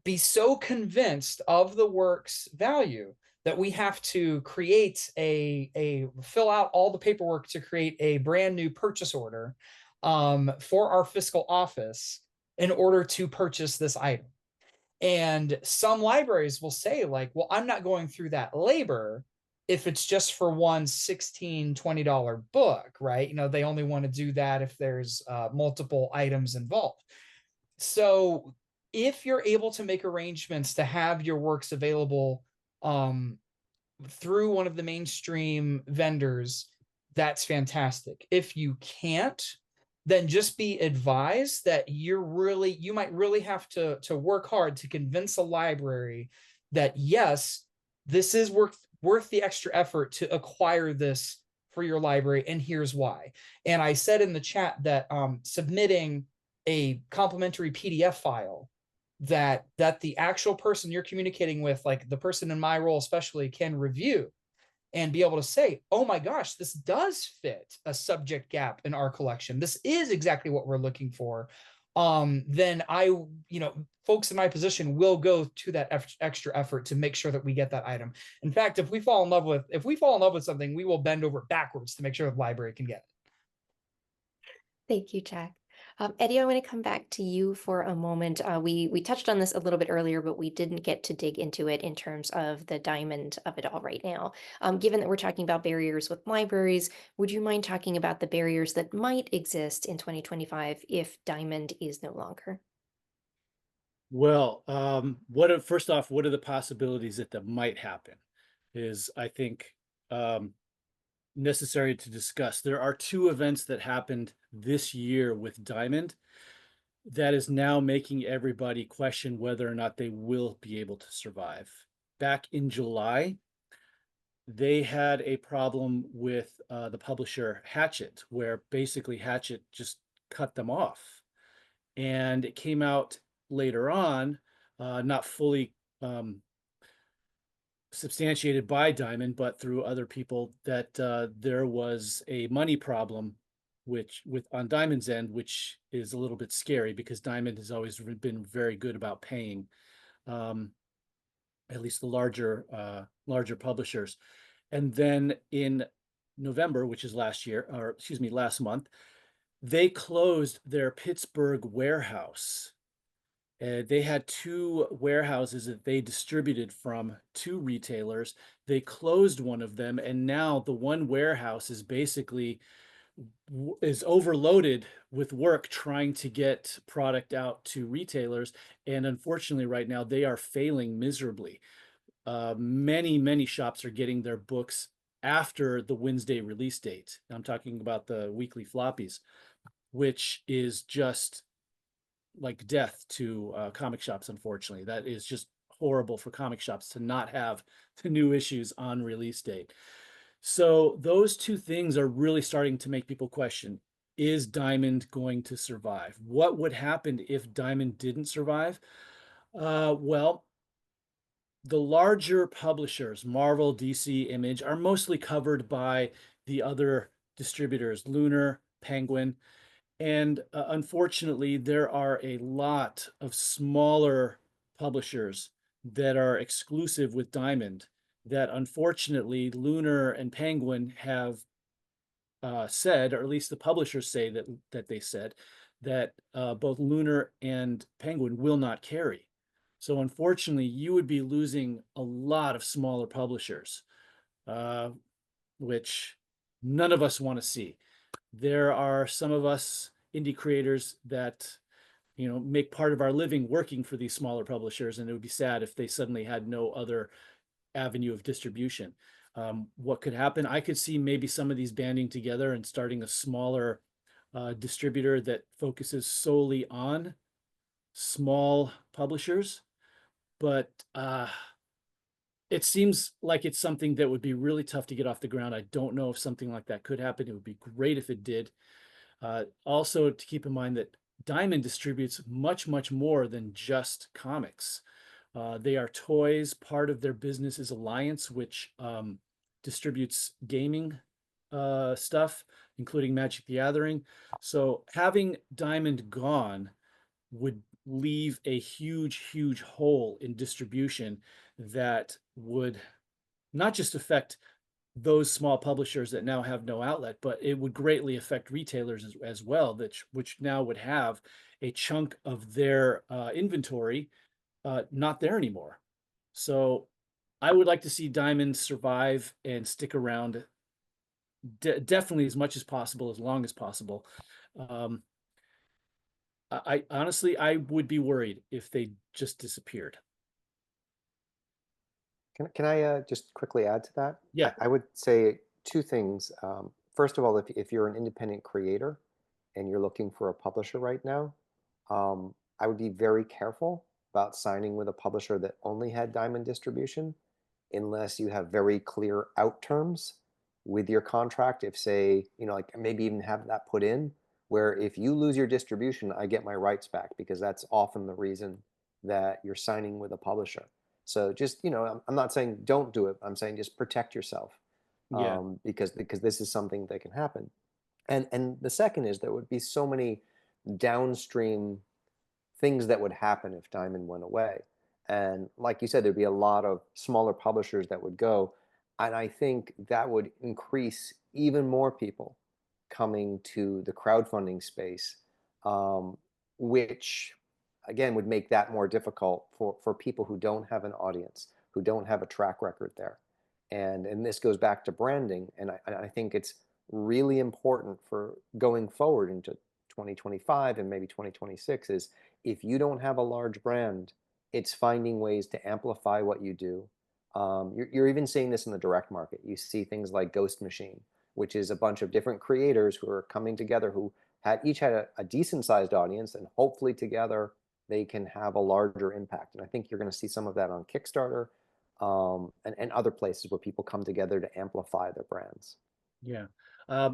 be so convinced of the work's value that we have to create fill out all the paperwork to create a brand new purchase order for our fiscal office in order to purchase this item. And some libraries will say, like, well, I'm not going through that labor if it's just for one $16, $20 book, right? They only want to do that if there's multiple items involved. So if you're able to make arrangements to have your works available through one of the mainstream vendors, that's fantastic. If you can't, then just be advised that you might really have to work hard to convince a library that yes, this is worth the extra effort to acquire this for your library, and here's why. And I said in the chat that submitting a complimentary PDF file that the actual person you're communicating with, like the person in my role especially, can review and be able to say, oh my gosh, this does fit a subject gap in our collection. This is exactly what we're looking for. Then folks in my position will go to that extra effort to make sure that we get that item. In fact, if we fall in love with something, we will bend over backwards to make sure the library can get it. Thank you, Jack. Eddie, I want to come back to you for a moment. We touched on this a little bit earlier, but we didn't get to dig into it in terms of the diamond of it all right now. Given that we're talking about barriers with libraries, would you mind talking about the barriers that might exist in 2025 if diamond is no longer? Well, first off, what are the possibilities that might happen is, I think, necessary to discuss. There are two events that happened this year with Diamond that is now making everybody question whether or not they will be able to survive. Back in July, they had a problem with the publisher Hatchet, where basically Hatchet just cut them off. And it came out later on, not fully substantiated by Diamond, but through other people, that there was a money problem, which on Diamond's end, which is a little bit scary because Diamond has always been very good about paying, at least the larger publishers. And then in November, which is last month, they closed their Pittsburgh warehouse. They had 2 warehouses that they distributed from to retailers. They closed one of them, and now the one warehouse is basically is overloaded with work trying to get product out to retailers. And unfortunately, right now they are failing miserably. Many shops are getting their books after the Wednesday release date. I'm talking about the weekly floppies, which is just like death to comic shops. Unfortunately, that is just horrible for comic shops to not have the new issues on release date. So those 2 things are really starting to make people question, is Diamond going to survive? What would happen if Diamond didn't survive? Well, the larger publishers, Marvel, DC, Image, are mostly covered by the other distributors, Lunar, Penguin. And unfortunately, there are a lot of smaller publishers that are exclusive with Diamond that unfortunately Lunar and Penguin have said, or at least the publishers say that they said, that both Lunar and Penguin will not carry. So unfortunately, you would be losing a lot of smaller publishers, which none of us want to see. There are some of us indie creators that, make part of our living working for these smaller publishers, and it would be sad if they suddenly had no other avenue of distribution. What could happen? I could see maybe some of these banding together and starting a smaller distributor that focuses solely on small publishers. But it seems like it's something that would be really tough to get off the ground. I don't know if something like that could happen. It would be great if it did. Also, to keep in mind that Diamond distributes much more than just comics. They are toys. Part of their business is Alliance, which distributes gaming stuff, including Magic the Gathering. So having Diamond gone would leave a huge hole in distribution that would not just affect those small publishers that now have no outlet, but it would greatly affect retailers as well, which now would have a chunk of their inventory not there anymore. So I would like to see Diamond survive and stick around definitely as much as possible, as long as possible. I honestly, I would be worried if they just disappeared. Can I just quickly add to that? Yeah. I would say 2 things. First of all, if you're an independent creator and you're looking for a publisher right now, I would be very careful about signing with a publisher that only had Diamond distribution, unless you have very clear out terms with your contract. If, say, like maybe even have that put in, where if you lose your distribution, I get my rights back, because that's often the reason that you're signing with a publisher. So just, I'm not saying don't do it. I'm saying just protect yourself, Yeah. because this is something that can happen. And the second is there would be so many downstream things that would happen if Diamond went away. And like you said, there'd be a lot of smaller publishers that would go. And I think that would increase even more people coming to the crowdfunding space, which again would make that more difficult for people who don't have an audience, who don't have a track record there. And this goes back to branding. And I think it's really important for going forward into 2025 and maybe 2026 is, if you don't have a large brand, it's finding ways to amplify what you do. You're even seeing this in the direct market. You see things like Ghost Machine, which is a bunch of different creators who are coming together, who each had a decent sized audience, and hopefully together they can have a larger impact. And I think you're going to see some of that on Kickstarter. and other places where people come together to amplify their brands. Yeah.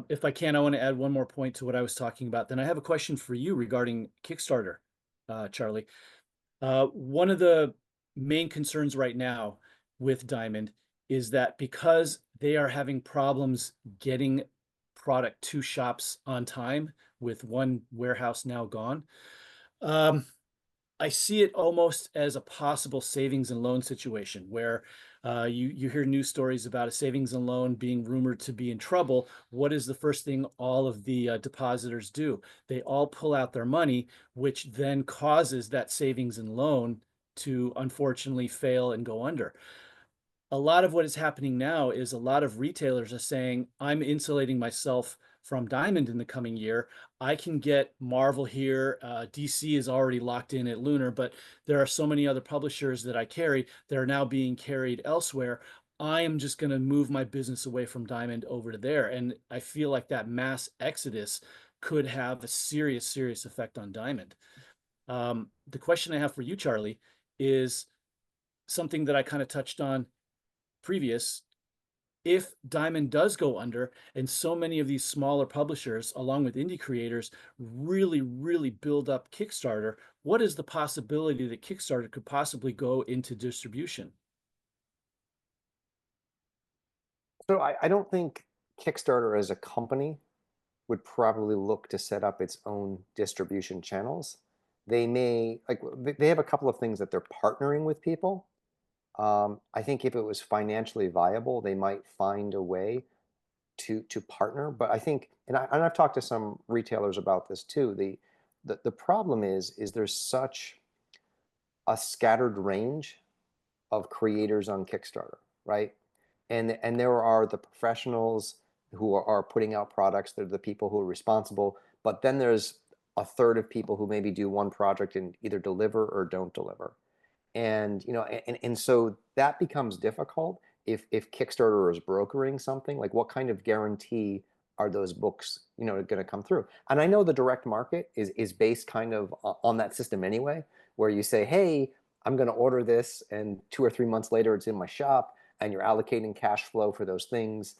If I can, I want to add one more point to what I was talking about. Then I have a question for you regarding Kickstarter, Charlie. One of the main concerns right now with Diamond is that because they are having problems getting product to shops on time, with one warehouse now gone, I see it almost as a possible savings and loan situation where you hear news stories about a savings and loan being rumored to be in trouble. What is the first thing all of the depositors do? They all pull out their money, which then causes that savings and loan to unfortunately fail and go under. A lot of what is happening now is a lot of retailers are saying, I'm insulating myself from Diamond in the coming year. I can get Marvel here. DC is already locked in at Lunar, but there are so many other publishers that I carry that are now being carried elsewhere. I am just going to move my business away from Diamond over to there. And I feel like that mass exodus could have a serious, serious effect on Diamond. The question I have for you, Charlie, is something that I kind of touched on previous. If Diamond does go under and so many of these smaller publishers, along with indie creators, really, really build up Kickstarter, what is the possibility that Kickstarter could possibly go into distribution? So I don't think Kickstarter as a company would probably look to set up its own distribution channels. They may, like, they have a couple of things that they're partnering with people. I think if it was financially viable, they might find a way to partner. But I think, and I've talked to some retailers about this too. The problem is there's such a scattered range of creators on Kickstarter, right? And there are the professionals who are putting out products. They're the people who are responsible. But then there's a third of people who maybe do one project and either deliver or don't deliver. And so that becomes difficult if Kickstarter is brokering something. Like, what kind of guarantee are those books going to come through? And I know the direct market is based kind of on that system anyway, where you say, hey, I'm going to order this, and 2 or 3 months later it's in my shop, and you're allocating cash flow for those things.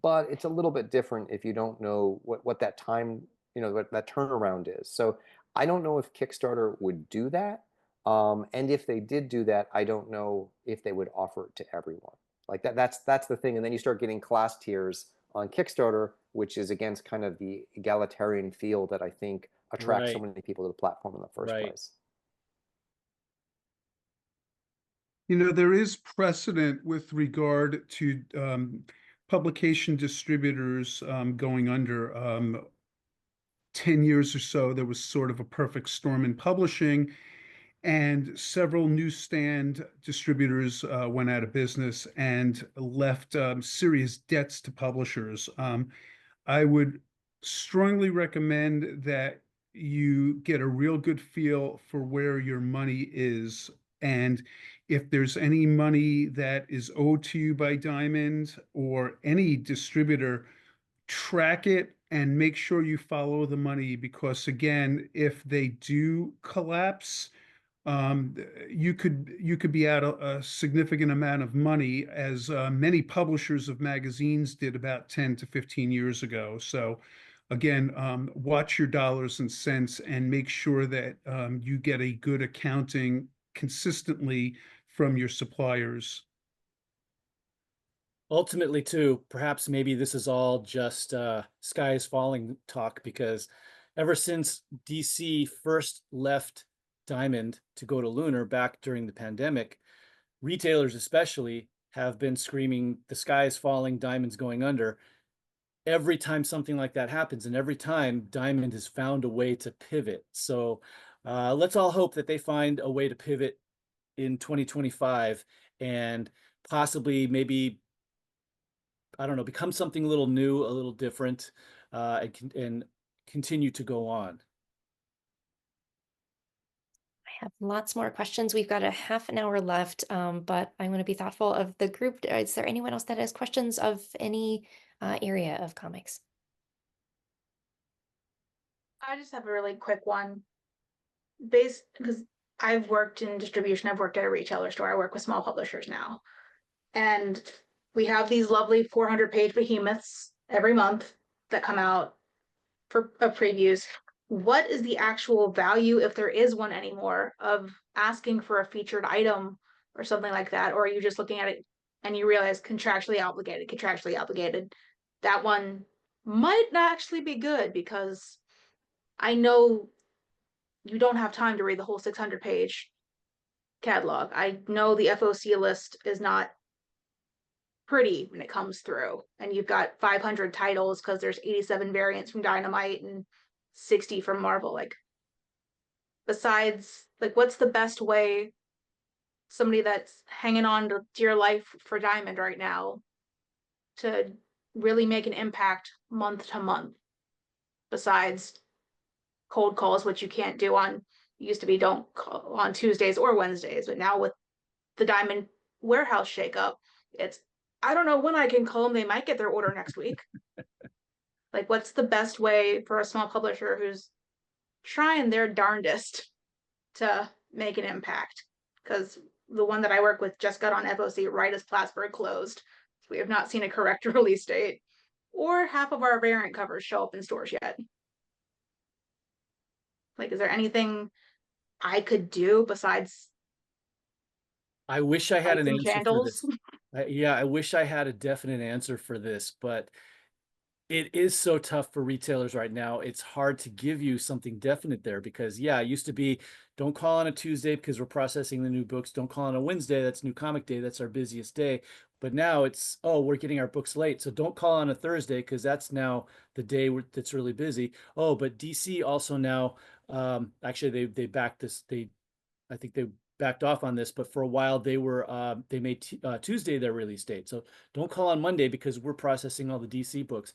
But it's a little bit different if you don't know what that time, what that turnaround is. So I don't know if Kickstarter would do that. And if they did do that, I don't know if they would offer it to everyone. Like that's the thing. And then you start getting class tiers on Kickstarter, which is against kind of the egalitarian feel that I think attracts so Right. many people to the platform in the first Right. place. There is precedent with regard to publication distributors going under. 10 years or so, there was sort of a perfect storm in publishing, and several newsstand distributors went out of business and left serious debts to publishers. I would strongly recommend that you get a real good feel for where your money is. And if there's any money that is owed to you by Diamond or any distributor, track it and make sure you follow the money, because again, if they do collapse, you could be out a significant amount of money, as many publishers of magazines did about 10 to 15 years ago. So again, watch your dollars and cents and make sure that you get a good accounting consistently from your suppliers. Ultimately, too, perhaps maybe this is all just sky is falling talk, because ever since DC first left Diamond to go to Lunar back during the pandemic, retailers especially have been screaming, the sky is falling, Diamond's going under. Every time something like that happens, and every time Diamond has found a way to pivot. So let's all hope that they find a way to pivot in 2025 and possibly maybe, I don't know, become something a little new, a little different, and continue to go on. I have lots more questions. We've got a half an hour left, but I'm going to be thoughtful of the group. Is there anyone else that has questions of any area of comics? I just have a really quick one. Because I've worked in distribution. I've worked at a retailer store. I work with small publishers now. And we have these lovely 400-page behemoths every month that come out for previews. What is the actual value, if there is one anymore, of asking for a featured item or something like that? Or are you just looking at it and you realize contractually obligated? That one might not actually be good, because I know you don't have time to read the whole 600-page catalog. I know the FOC list is not pretty when it comes through, and you've got 500 titles because there's 87 variants from Dynamite and 60 from Marvel. Like, besides, like, what's the best way somebody that's hanging on to dear life for Diamond right now to really make an impact month to month, besides cold calls, which you can't do on, used to be don't call on Tuesdays or Wednesdays, but now with the Diamond warehouse shakeup, it's, I don't know when I can call them. They might get their order next week. Like, what's the best way for a small publisher who's trying their darndest to make an impact? Because the one that I work with just got on FOC right as Plattsburgh closed. So we have not seen a correct release date, or half of our variant covers show up in stores yet. Like, is there anything I could do besides I wish I had lights an and answer for candles? this. Yeah, I wish I had a definite answer for this, but it is so tough for retailers right now. It's hard to give you something definite there, because yeah, it used to be, don't call on a Tuesday because we're processing the new books. Don't call on a Wednesday. That's new comic day. That's our busiest day. But now it's, oh, we're getting our books late. So don't call on a Thursday because that's now the day that's really busy. Oh, but DC also now, actually they backed this. I think they backed off on this, but for a while they made Tuesday their release date. So don't call on Monday because we're processing all the DC books.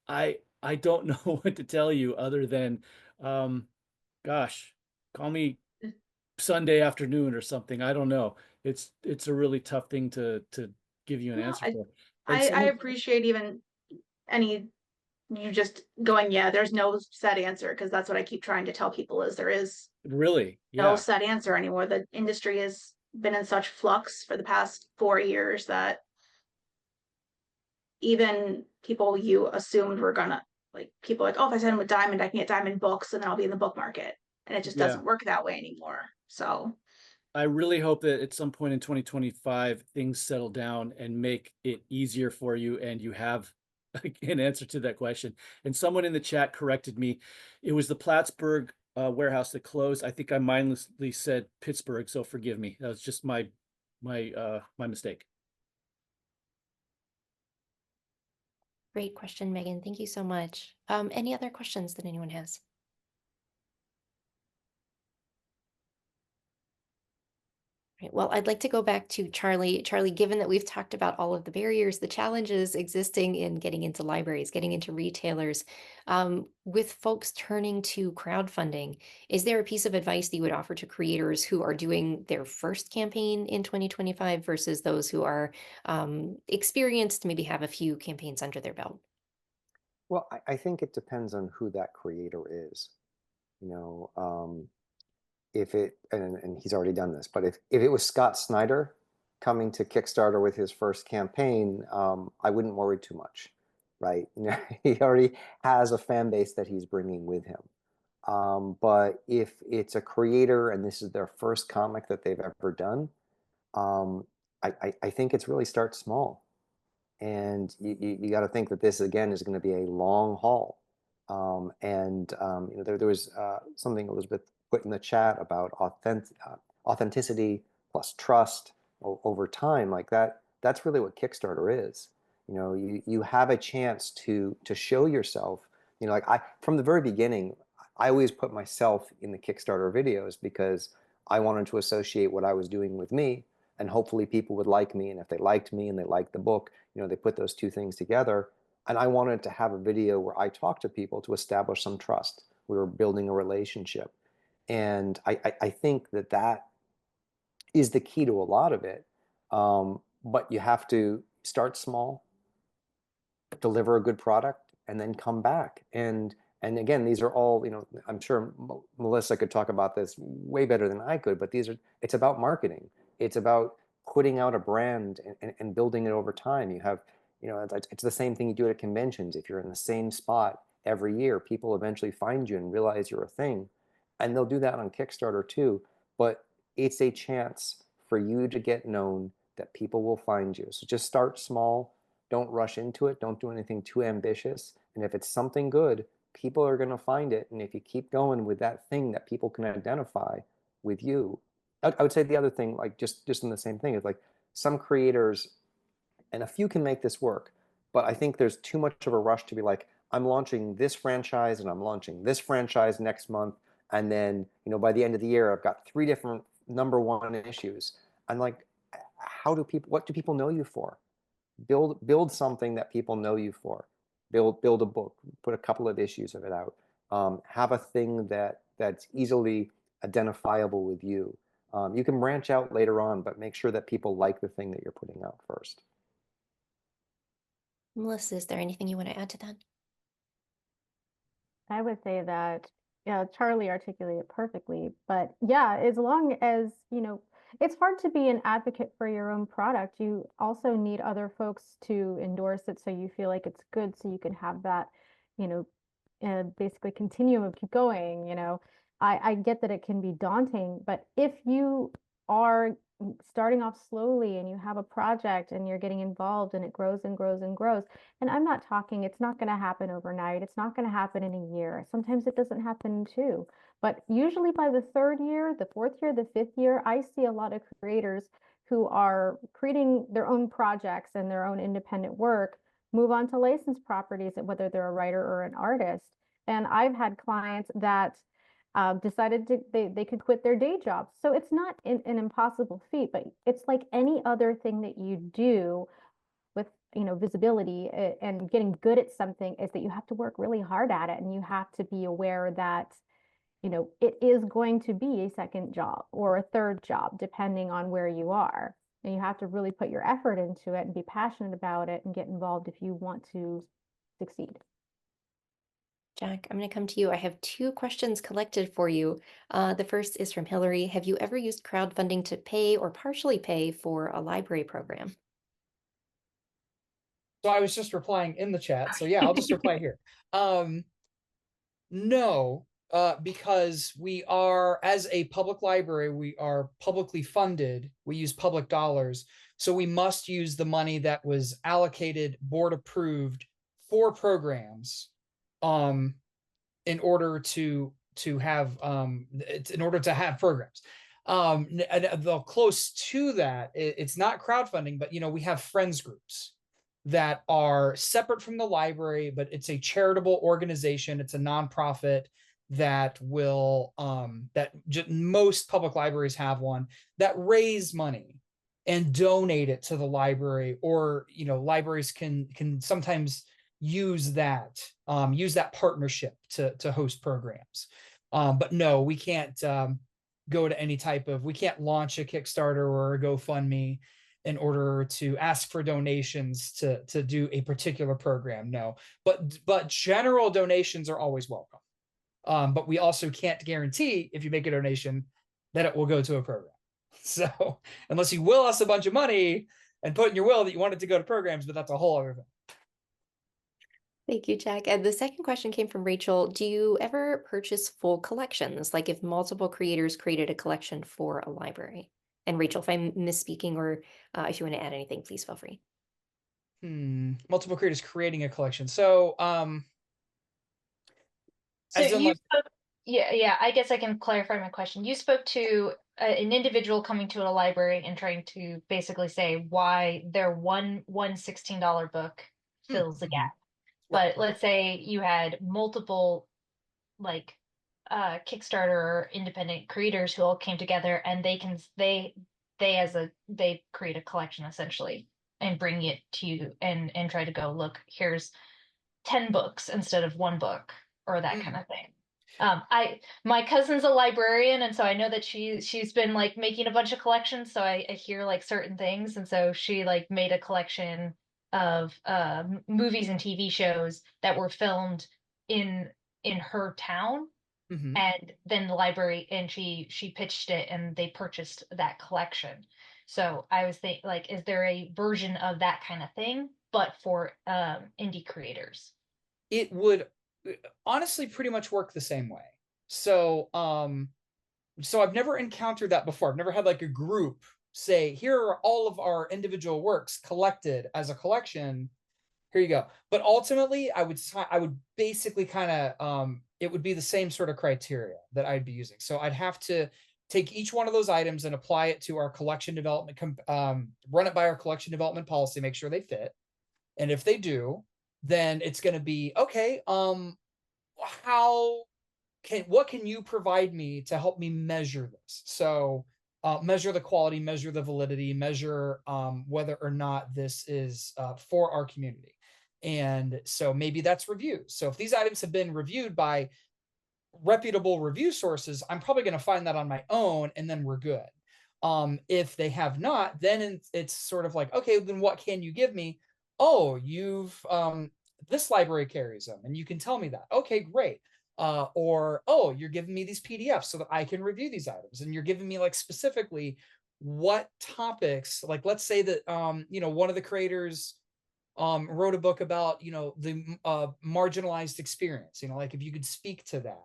I don't know what to tell you other than, gosh, call me Sunday afternoon or something. I don't know. It's a really tough thing to give you an No, answer for. And I someone, appreciate even any, you just going, yeah, there's no set answer, because that's what I keep trying to tell people, is there is really, no yeah, set answer anymore. The industry has been in such flux for the past 4 years that even people you assumed were gonna, like, people like, oh, if I send them with Diamond, I can get Diamond books and then I'll be in the book market. And it just yeah. doesn't work that way anymore. So I really hope that at some point in 2025, things settle down and make it easier for you and you have an answer to that question. And someone in the chat corrected me. It was the Plattsburgh warehouse that closed. I think I mindlessly said Pittsburgh, so forgive me. That was just my mistake. Great question, Megan. Thank you so much. Any other questions that anyone has? Right, well, I'd like to go back to Charlie. Charlie, given that we've talked about all of the barriers, the challenges existing in getting into libraries, getting into retailers, with folks turning to crowdfunding, is there a piece of advice that you would offer to creators who are doing their first campaign in 2025 versus those who are experienced, maybe have a few campaigns under their belt? Well, I think it depends on who that creator is. You know, if it, and he's already done this, but if it was Scott Snyder coming to Kickstarter with his first campaign, I wouldn't worry too much, right? You know, he already has a fan base that he's bringing with him. But if it's a creator and this is their first comic that they've ever done, I think it's really start small. And you got to think that this again is going to be a long haul. You know, there was something Elizabeth put in the chat about authenticity plus trust over time, like that. That's really what Kickstarter is. You know, you have a chance to show yourself. You know, like from the very beginning, I always put myself in the Kickstarter videos because I wanted to associate what I was doing with me, and hopefully people would like me. And if they liked me and they liked the book, you know, they put those two things together. And I wanted to have a video where I talked to people to establish some trust. We were building a relationship. And I think that that is the key to a lot of it. But you have to start small, deliver a good product, and then come back. And And again, these are all, I'm sure Melissa could talk about this way better than I could, but it's about marketing. It's about putting out a brand and building it over time. You have, it's the same thing you do at conventions. If you're in the same spot every year, people eventually find you and realize you're a thing. And they'll do that on Kickstarter too. But it's a chance for you to get known, that people will find you. So just start small. Don't rush into it. Don't do anything too ambitious. And if it's something good, people are going to find it. And if you keep going with that thing that people can identify with you, I would say the other thing, like just in the same thing, is like some creators, and a few can make this work, but I think there's too much of a rush to be like, I'm launching this franchise and I'm launching this franchise next month. And then, by the end of the year, I've got 3 different #1 issues. I'm like, what do people know you for? Build something that people know you for. Build a book, put a couple of issues of it out. Have a thing that's easily identifiable with you. You can branch out later on, but make sure that people like the thing that you're putting out first. Melissa, is there anything you want to add to that? I would say that, yeah, Charlie articulated it perfectly, but yeah, as long as, it's hard to be an advocate for your own product. You also need other folks to endorse it so you feel like it's good, so you can have that, basically continuum of keep going. I get that it can be daunting, but if you are starting off slowly and you have a project and you're getting involved and it grows and grows and grows, and I'm not talking, it's not going to happen overnight. It's not going to happen in a year. Sometimes it doesn't happen in 2. But usually by the 3rd year, the 4th year, the 5th year, I see a lot of creators who are creating their own projects and their own independent work, move on to licensed properties, whether they're a writer or an artist. And I've had clients that decided they could quit their day jobs. So it's not an impossible feat, but it's like any other thing that you do with visibility and getting good at something, is that you have to work really hard at it, and you have to be aware that it is going to be a second job or a third job depending on where you are, and you have to really put your effort into it and be passionate about it and get involved if you want to succeed. Jack, I'm going to come to you. I have 2 questions collected for you. The first is from Hillary. Have you ever used crowdfunding to pay or partially pay for a library program? So I was just replying in the chat. So yeah, I'll just reply here. No, because we are, as a public library, we are publicly funded. We use public dollars. So we must use the money that was allocated, board approved for programs, in order to have programs. The close to that, it's not crowdfunding, but we have friends groups that are separate from the library, but it's a charitable organization. It's a nonprofit that will most public libraries have one, that raise money and donate it to the library, or libraries can sometimes use that partnership to host programs. But no, we can't go to any type of, we can't launch a Kickstarter or a GoFundMe in order to ask for donations to do a particular program. No, but general donations are always welcome. But we also can't guarantee, if you make a donation, that it will go to a program. So unless you will us a bunch of money and put in your will that you want it to go to programs, but that's a whole other thing. Thank you, Jack. And the second question came from Rachel. Do you ever purchase full collections? Like if multiple creators created a collection for a library? And Rachel, if I'm misspeaking, or if you want to add anything, please feel free. Multiple creators creating a collection. So, yeah, I guess I can clarify my question. You spoke to an individual coming to a library and trying to basically say why their one $16 book fills the gap. But let's say you had multiple Kickstarter or independent creators who all came together, and they create a collection essentially and bring it to you and try to go, look, here's 10 books instead of 1 book, or that kind of thing. My cousin's a librarian, and so I know that she's been making a bunch of collections, so I hear certain things, and so she made a collection of movies and TV shows that were filmed in in her town. Mhm. And then the library, and she pitched it and they purchased that collection. So I was thinking, like, is there a version of that kind of thing, but for indie creators? It would honestly pretty much work the same way. So so I've never encountered that before. I've never had like a group say, here are all of our individual works collected as a collection. Here you go. But ultimately, I would basically kind of it would be the same sort of criteria that I'd be using. So I'd have to take each one of those items and apply it to our collection development, run it by our collection development policy, make sure they fit. And if they do, then it's going to be okay. How what can you provide me to help me measure this? So measure the quality, measure the validity, measure whether or not this is for our community. And so maybe that's reviews. So if these items have been reviewed by reputable review sources, I'm probably going to find that on my own, and then we're good. If they have not, then it's sort of like, okay, then what can you give me? Oh, you've this library carries them, and you can tell me that. Okay, great. Or oh, you're giving me these PDFs so that I can review these items, and you're giving me like specifically what topics. Like, let's say that one of the creators wrote a book about the marginalized experience. Like if you could speak to that,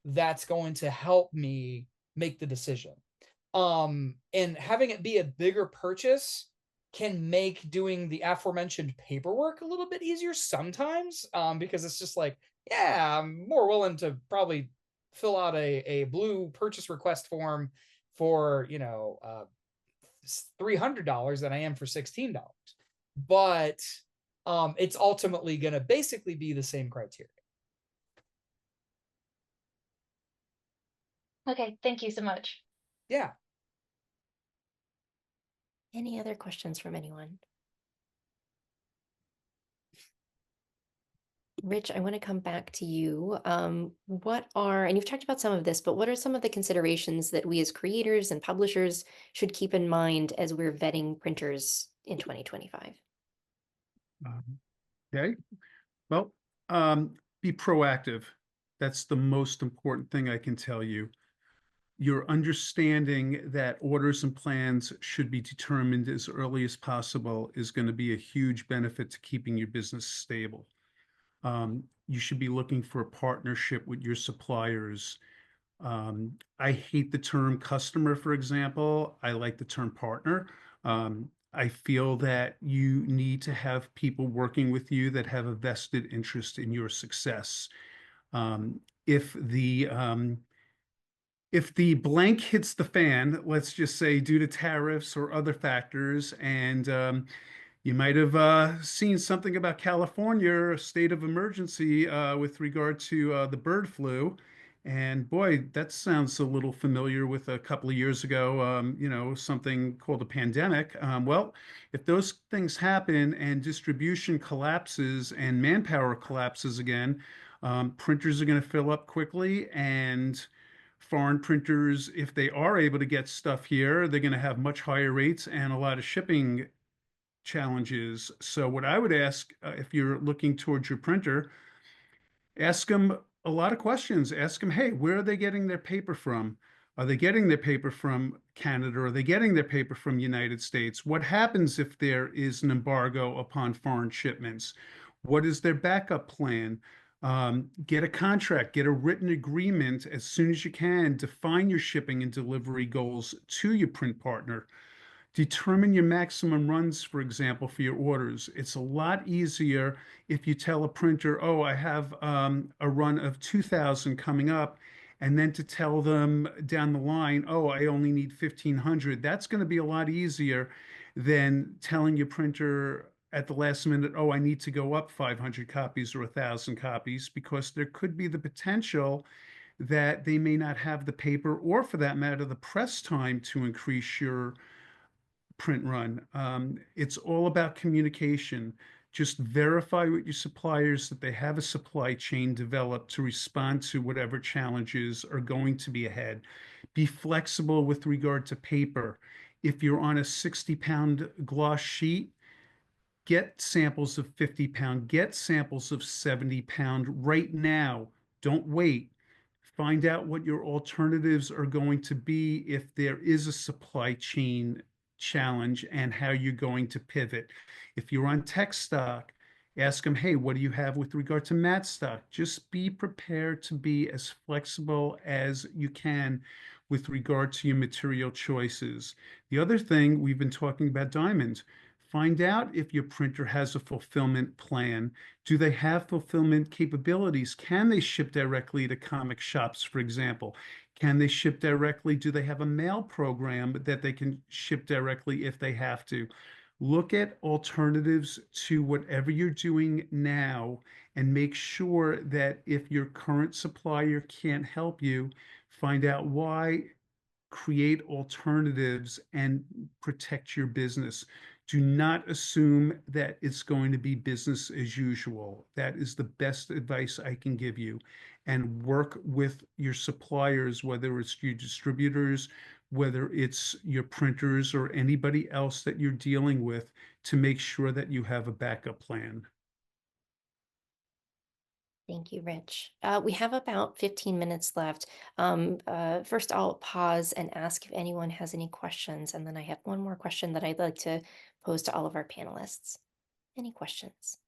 that's going to help me make the decision. And having it be a bigger purchase can make doing the aforementioned paperwork a little bit easier sometimes, because it's just like, yeah, I'm more willing to probably fill out a blue purchase request form for $300 than I am for $16. But it's ultimately going to basically be the same criteria. Okay, thank you so much. Yeah. Any other questions from anyone? Rich, I want to come back to you. And you've talked about some of this, but what are some of the considerations that we as creators and publishers should keep in mind as we're vetting printers in 2025? Okay. Well, be proactive. That's the most important thing I can tell you. Your understanding that orders and plans should be determined as early as possible is going to be a huge benefit to keeping your business stable. You should be looking for a partnership with your suppliers. I hate the term customer, for example. I like the term partner. I feel that you need to have people working with you that have a vested interest in your success. If the blank hits the fan, let's just say due to tariffs or other factors, and you might have seen something about California, a state of emergency with regard to the bird flu. And boy, that sounds a little familiar with a couple of years ago, something called a pandemic. Well, if those things happen and distribution collapses and manpower collapses again, printers are going to fill up quickly, and foreign printers, if they are able to get stuff here, they're going to have much higher rates and a lot of shipping challenges. So what I would ask, if you're looking towards your printer, ask them a lot of questions. Ask them, hey, where are they getting their paper from? Are they getting their paper from Canada? Are they getting their paper from the United States? What happens if there is an embargo upon foreign shipments? What is their backup plan? Get a contract, get a written agreement as soon as you can. Define your shipping and delivery goals to your print partner. Determine your maximum runs, for example, for your orders. It's a lot easier if you tell a printer, oh, I have a run of 2,000 coming up, and then to tell them down the line, oh, I only need 1,500. That's going to be a lot easier than telling your printer at the last minute, oh, I need to go up 500 copies or 1,000 copies, because there could be the potential that they may not have the paper, or for that matter, the press time to increase your print run. It's all about communication. Just verify with your suppliers that they have a supply chain developed to respond to whatever challenges are going to be ahead. Be flexible with regard to paper. If you're on a 60-pound gloss sheet, get samples of 50-pound, get samples of 70-pound right now. Don't wait. Find out what your alternatives are going to be if there is a supply chain challenge and how you're going to pivot. If you're on tech stock, ask them, hey, what do you have with regard to mat stock? Just be prepared to be as flexible as you can with regard to your material choices. The other thing, we've been talking about diamonds. Find out if your printer has a fulfillment plan. Do they have fulfillment capabilities? Can they ship directly to comic shops, for example? Can they ship directly? Do they have a mail program that they can ship directly if they have to? Look at alternatives to whatever you're doing now and make sure that if your current supplier can't help you, find out why, create alternatives, and protect your business. Do not assume that it's going to be business as usual. That is the best advice I can give you. And work with your suppliers, whether it's your distributors, whether it's your printers or anybody else that you're dealing with, to make sure that you have a backup plan. Thank you, Rich. We have about 15 minutes left. First, I'll pause and ask if anyone has any questions, and then I have one more question that I'd like to pose to all of our panelists. Any questions?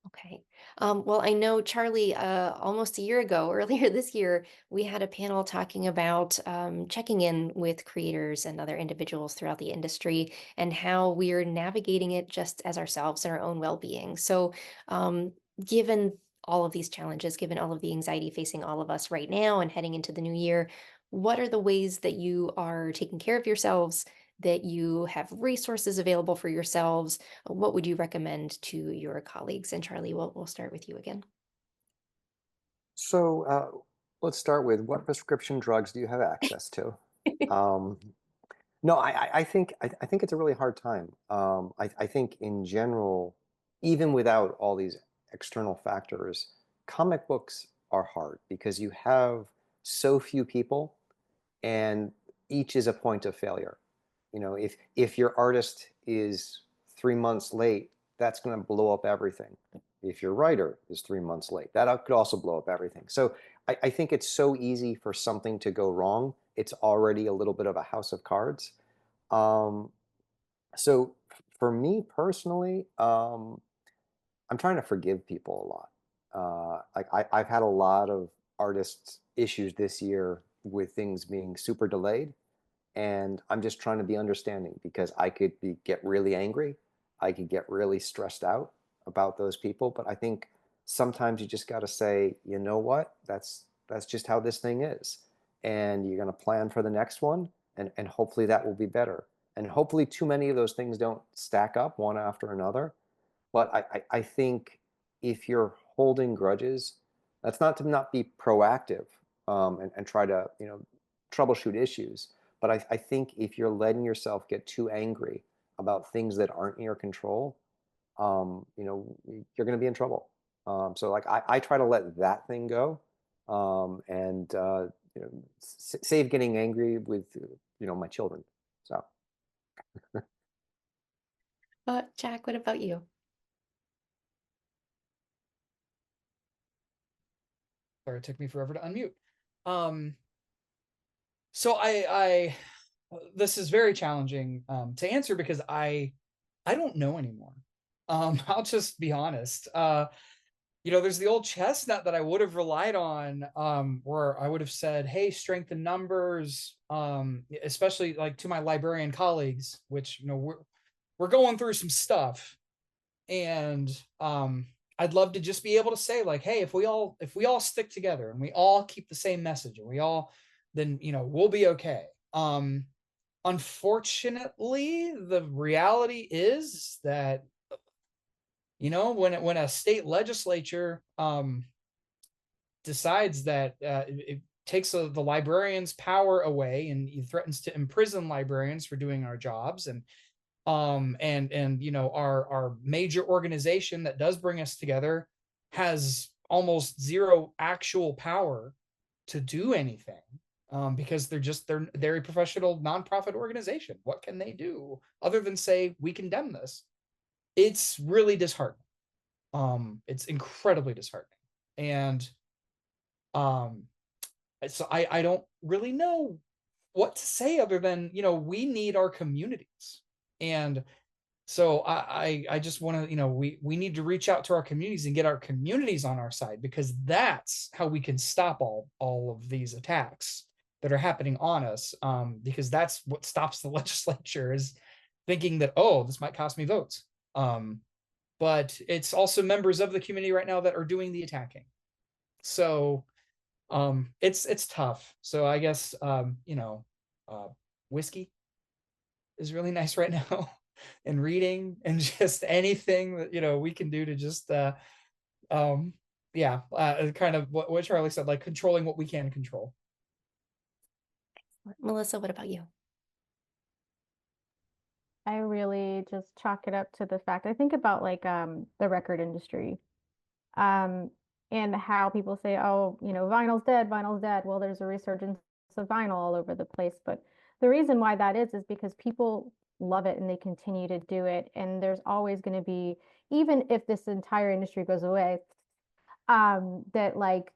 Okay. Well, I know, Charlie, almost a year ago, earlier this year, we had a panel talking about checking in with creators and other individuals throughout the industry and how we're navigating it just as ourselves and our own well-being. So, given all of these challenges, given all of the anxiety facing all of us right now and heading into the new year, what are the ways that you are taking care of yourselves, that you have resources available for yourselves? What would you recommend to your colleagues? And Charlie, we'll start with you again. So let's start with, what prescription drugs do you have access to? No, I think it's a really hard time. I think in general, even without all these external factors, comic books are hard because you have so few people, and each is a point of failure. You know, if your artist is 3 months late, that's going to blow up everything. If your writer is 3 months late, that could also blow up everything. So I think it's so easy for something to go wrong. It's already a little bit of a house of cards. So for me personally, I'm trying to forgive people a lot. Like I've had a lot of artists issues this year with things being super delayed. And I'm just trying to be understanding, because I could get really angry. I could get really stressed out about those people. But I think sometimes you just got to say, you know what, that's just how this thing is. And you're going to plan for the next one. And hopefully that will be better. And hopefully too many of those things don't stack up one after another. But I think if you're holding grudges, that's not to not be proactive, and try to, troubleshoot issues. But I think if you're letting yourself get too angry about things that aren't in your control, you're going to be in trouble. So like I try to let that thing go, and save getting angry with my children. So Jack, what about you? Sorry, it took me forever to unmute. So I this is very challenging to answer because I don't know anymore. I'll just be honest. There's the old chestnut that I would have relied on, where I would have said, hey, strength in numbers, especially like to my librarian colleagues, which we're going through some stuff. And I'd love to just be able to say, like, hey, if we all stick together and we all keep the same message and we all, then we'll be okay. Unfortunately, the reality is that when a state legislature decides that it takes the librarians' power away and threatens to imprison librarians for doing our jobs, and our major organization that does bring us together has almost zero actual power to do anything, because they're a professional nonprofit organization. What can they do other than say, we condemn this? It's really disheartening. It's incredibly disheartening. And so I don't really know what to say other than, we need our communities. And so I just want to, we need to reach out to our communities and get our communities on our side, because that's how we can stop all of these attacks that are happening on us. Because that's what stops the legislature, is thinking that, oh, this might cost me votes. But it's also members of the community right now that are doing the attacking. So it's tough. So I guess whiskey is really nice right now, and reading, and just anything that we can do to just kind of what Charlie said, like controlling what we can control. Melissa, what about you? I really just chalk it up to the fact, I think about like the record industry, and how people say, oh, vinyl's dead, vinyl's dead. Well, there's a resurgence of vinyl all over the place, but the reason why that is because people love it and they continue to do it, and there's always going to be, even if this entire industry goes away, that like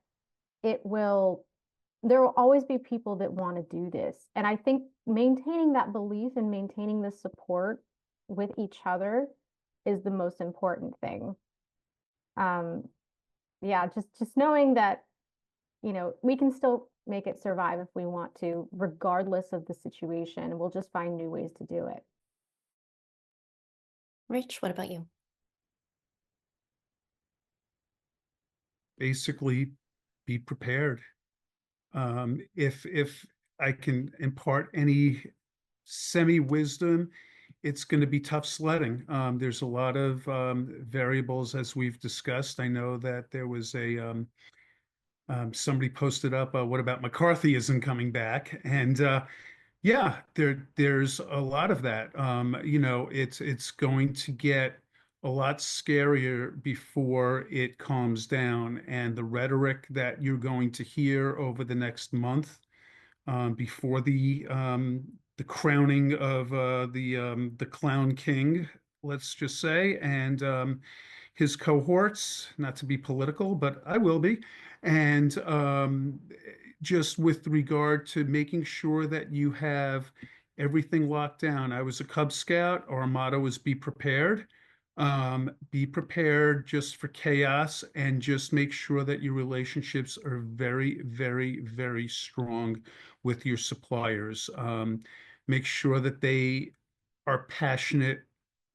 there will always be people that want to do this. And I think maintaining that belief and maintaining the support with each other is the most important thing. Yeah, just knowing that, we can still make it survive if we want to, regardless of the situation. We'll just find new ways to do it. Rich, what about you? Basically, be prepared. If I can impart any semi-wisdom, it's going to be tough sledding. There's a lot of variables, as we've discussed. I know that there was somebody posted up, what about McCarthyism coming back? And yeah, there's a lot of that. It's going to get a lot scarier before it calms down, and the rhetoric that you're going to hear over the next month, before the crowning of the Clown King, let's just say, and his cohorts, not to be political, but I will be, and just with regard to making sure that you have everything locked down. I was a Cub Scout. Our motto is be prepared. Be prepared just for chaos, and just make sure that your relationships are very, very, very strong with your suppliers. Make sure that they are passionate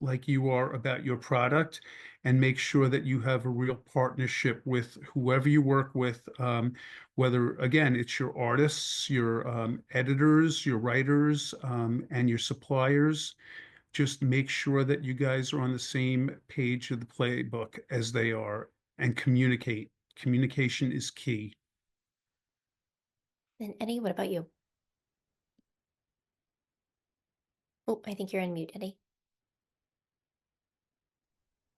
like you are about your product, and make sure that you have a real partnership with whoever you work with, whether, again, it's your artists, your editors, your writers, and your suppliers. Just make sure that you guys are on the same page of the playbook as they are, and communicate. Communication is key. And Eddie, what about you? Oh, I think you're on mute, Eddie.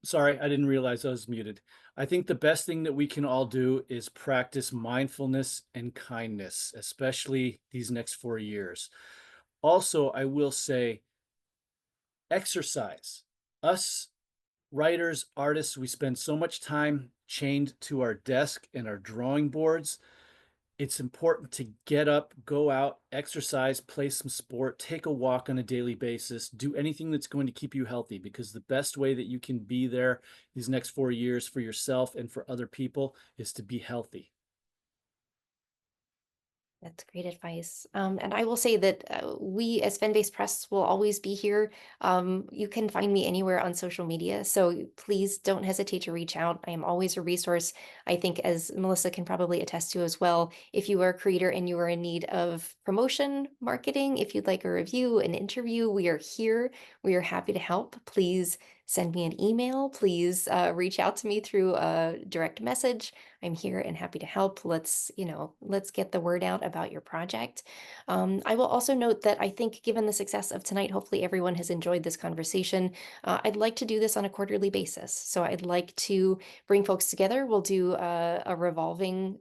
Sorry, I didn't realize I was muted. I think the best thing that we can all do is practice mindfulness and kindness, especially these next 4 years. Also, I will say, exercise. Us writers, artists, we spend so much time chained to our desk and our drawing boards. It's important to get up, go out, exercise, play some sport, take a walk on a daily basis, do anything that's going to keep you healthy, because the best way that you can be there these next 4 years for yourself and for other people is to be healthy. That's great advice. And I will say that we as Fanbase Press will always be here. You can find me anywhere on social media, so please don't hesitate to reach out. I am always a resource. I think, as Melissa can probably attest to as well, if you are a creator and you are in need of promotion, marketing, if you'd like a review, an interview, we are here. We are happy to help. Please send me an email. Please reach out to me through a direct message. I'm here and happy to help. Let's get the word out about your project. I will also note that I think, given the success of tonight, hopefully everyone has enjoyed this conversation. I'd like to do this on a quarterly basis. So I'd like to bring folks together. We'll do a revolving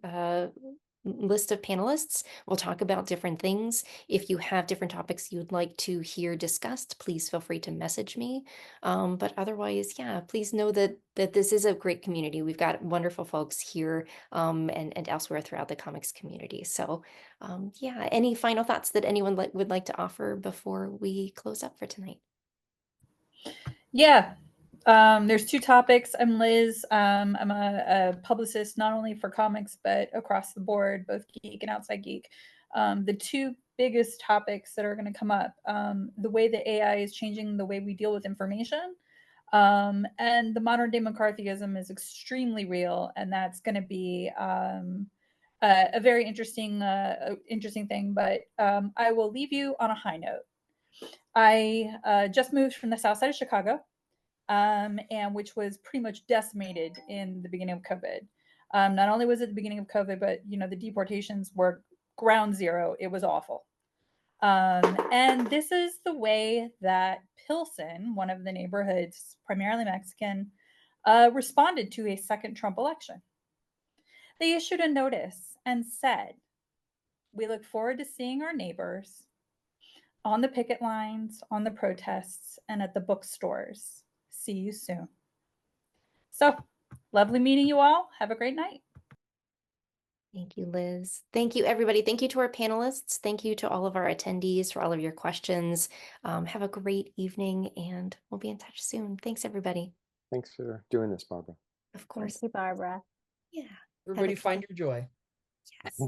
list of panelists. We'll talk about different things. If you have different topics you'd like to hear discussed, please feel free to message me. But otherwise, yeah, please know that this is a great community. We've got wonderful folks here and elsewhere throughout the comics community. So yeah, any final thoughts that anyone would like to offer before we close up for tonight? Yeah. There's two topics. I'm Liz. I'm a publicist, not only for comics, but across the board, both geek and outside geek. The two biggest topics that are going to come up, the way that AI is changing the way we deal with information, and the modern day McCarthyism is extremely real. And that's going to be a very interesting thing. But I will leave you on a high note. I just moved from the south side of Chicago, and which was pretty much decimated in the beginning of COVID. Not only was it the beginning of COVID, but the deportations were ground zero. It was awful. And this is the way that Pilsen, one of the neighborhoods, primarily Mexican, responded to a second Trump election. They issued a notice and said, "We look forward to seeing our neighbors on the picket lines, on the protests, and at the bookstores. See you soon." So, lovely meeting you all. Have a great night. Thank you, Liz. Thank you, everybody. Thank you to our panelists. Thank you to all of our attendees for all of your questions. Have a great evening, and we'll be in touch soon. Thanks, everybody. Thanks for doing this, Barbara. Of course. Thank you, Barbara. Yeah. Everybody find your joy. Yes.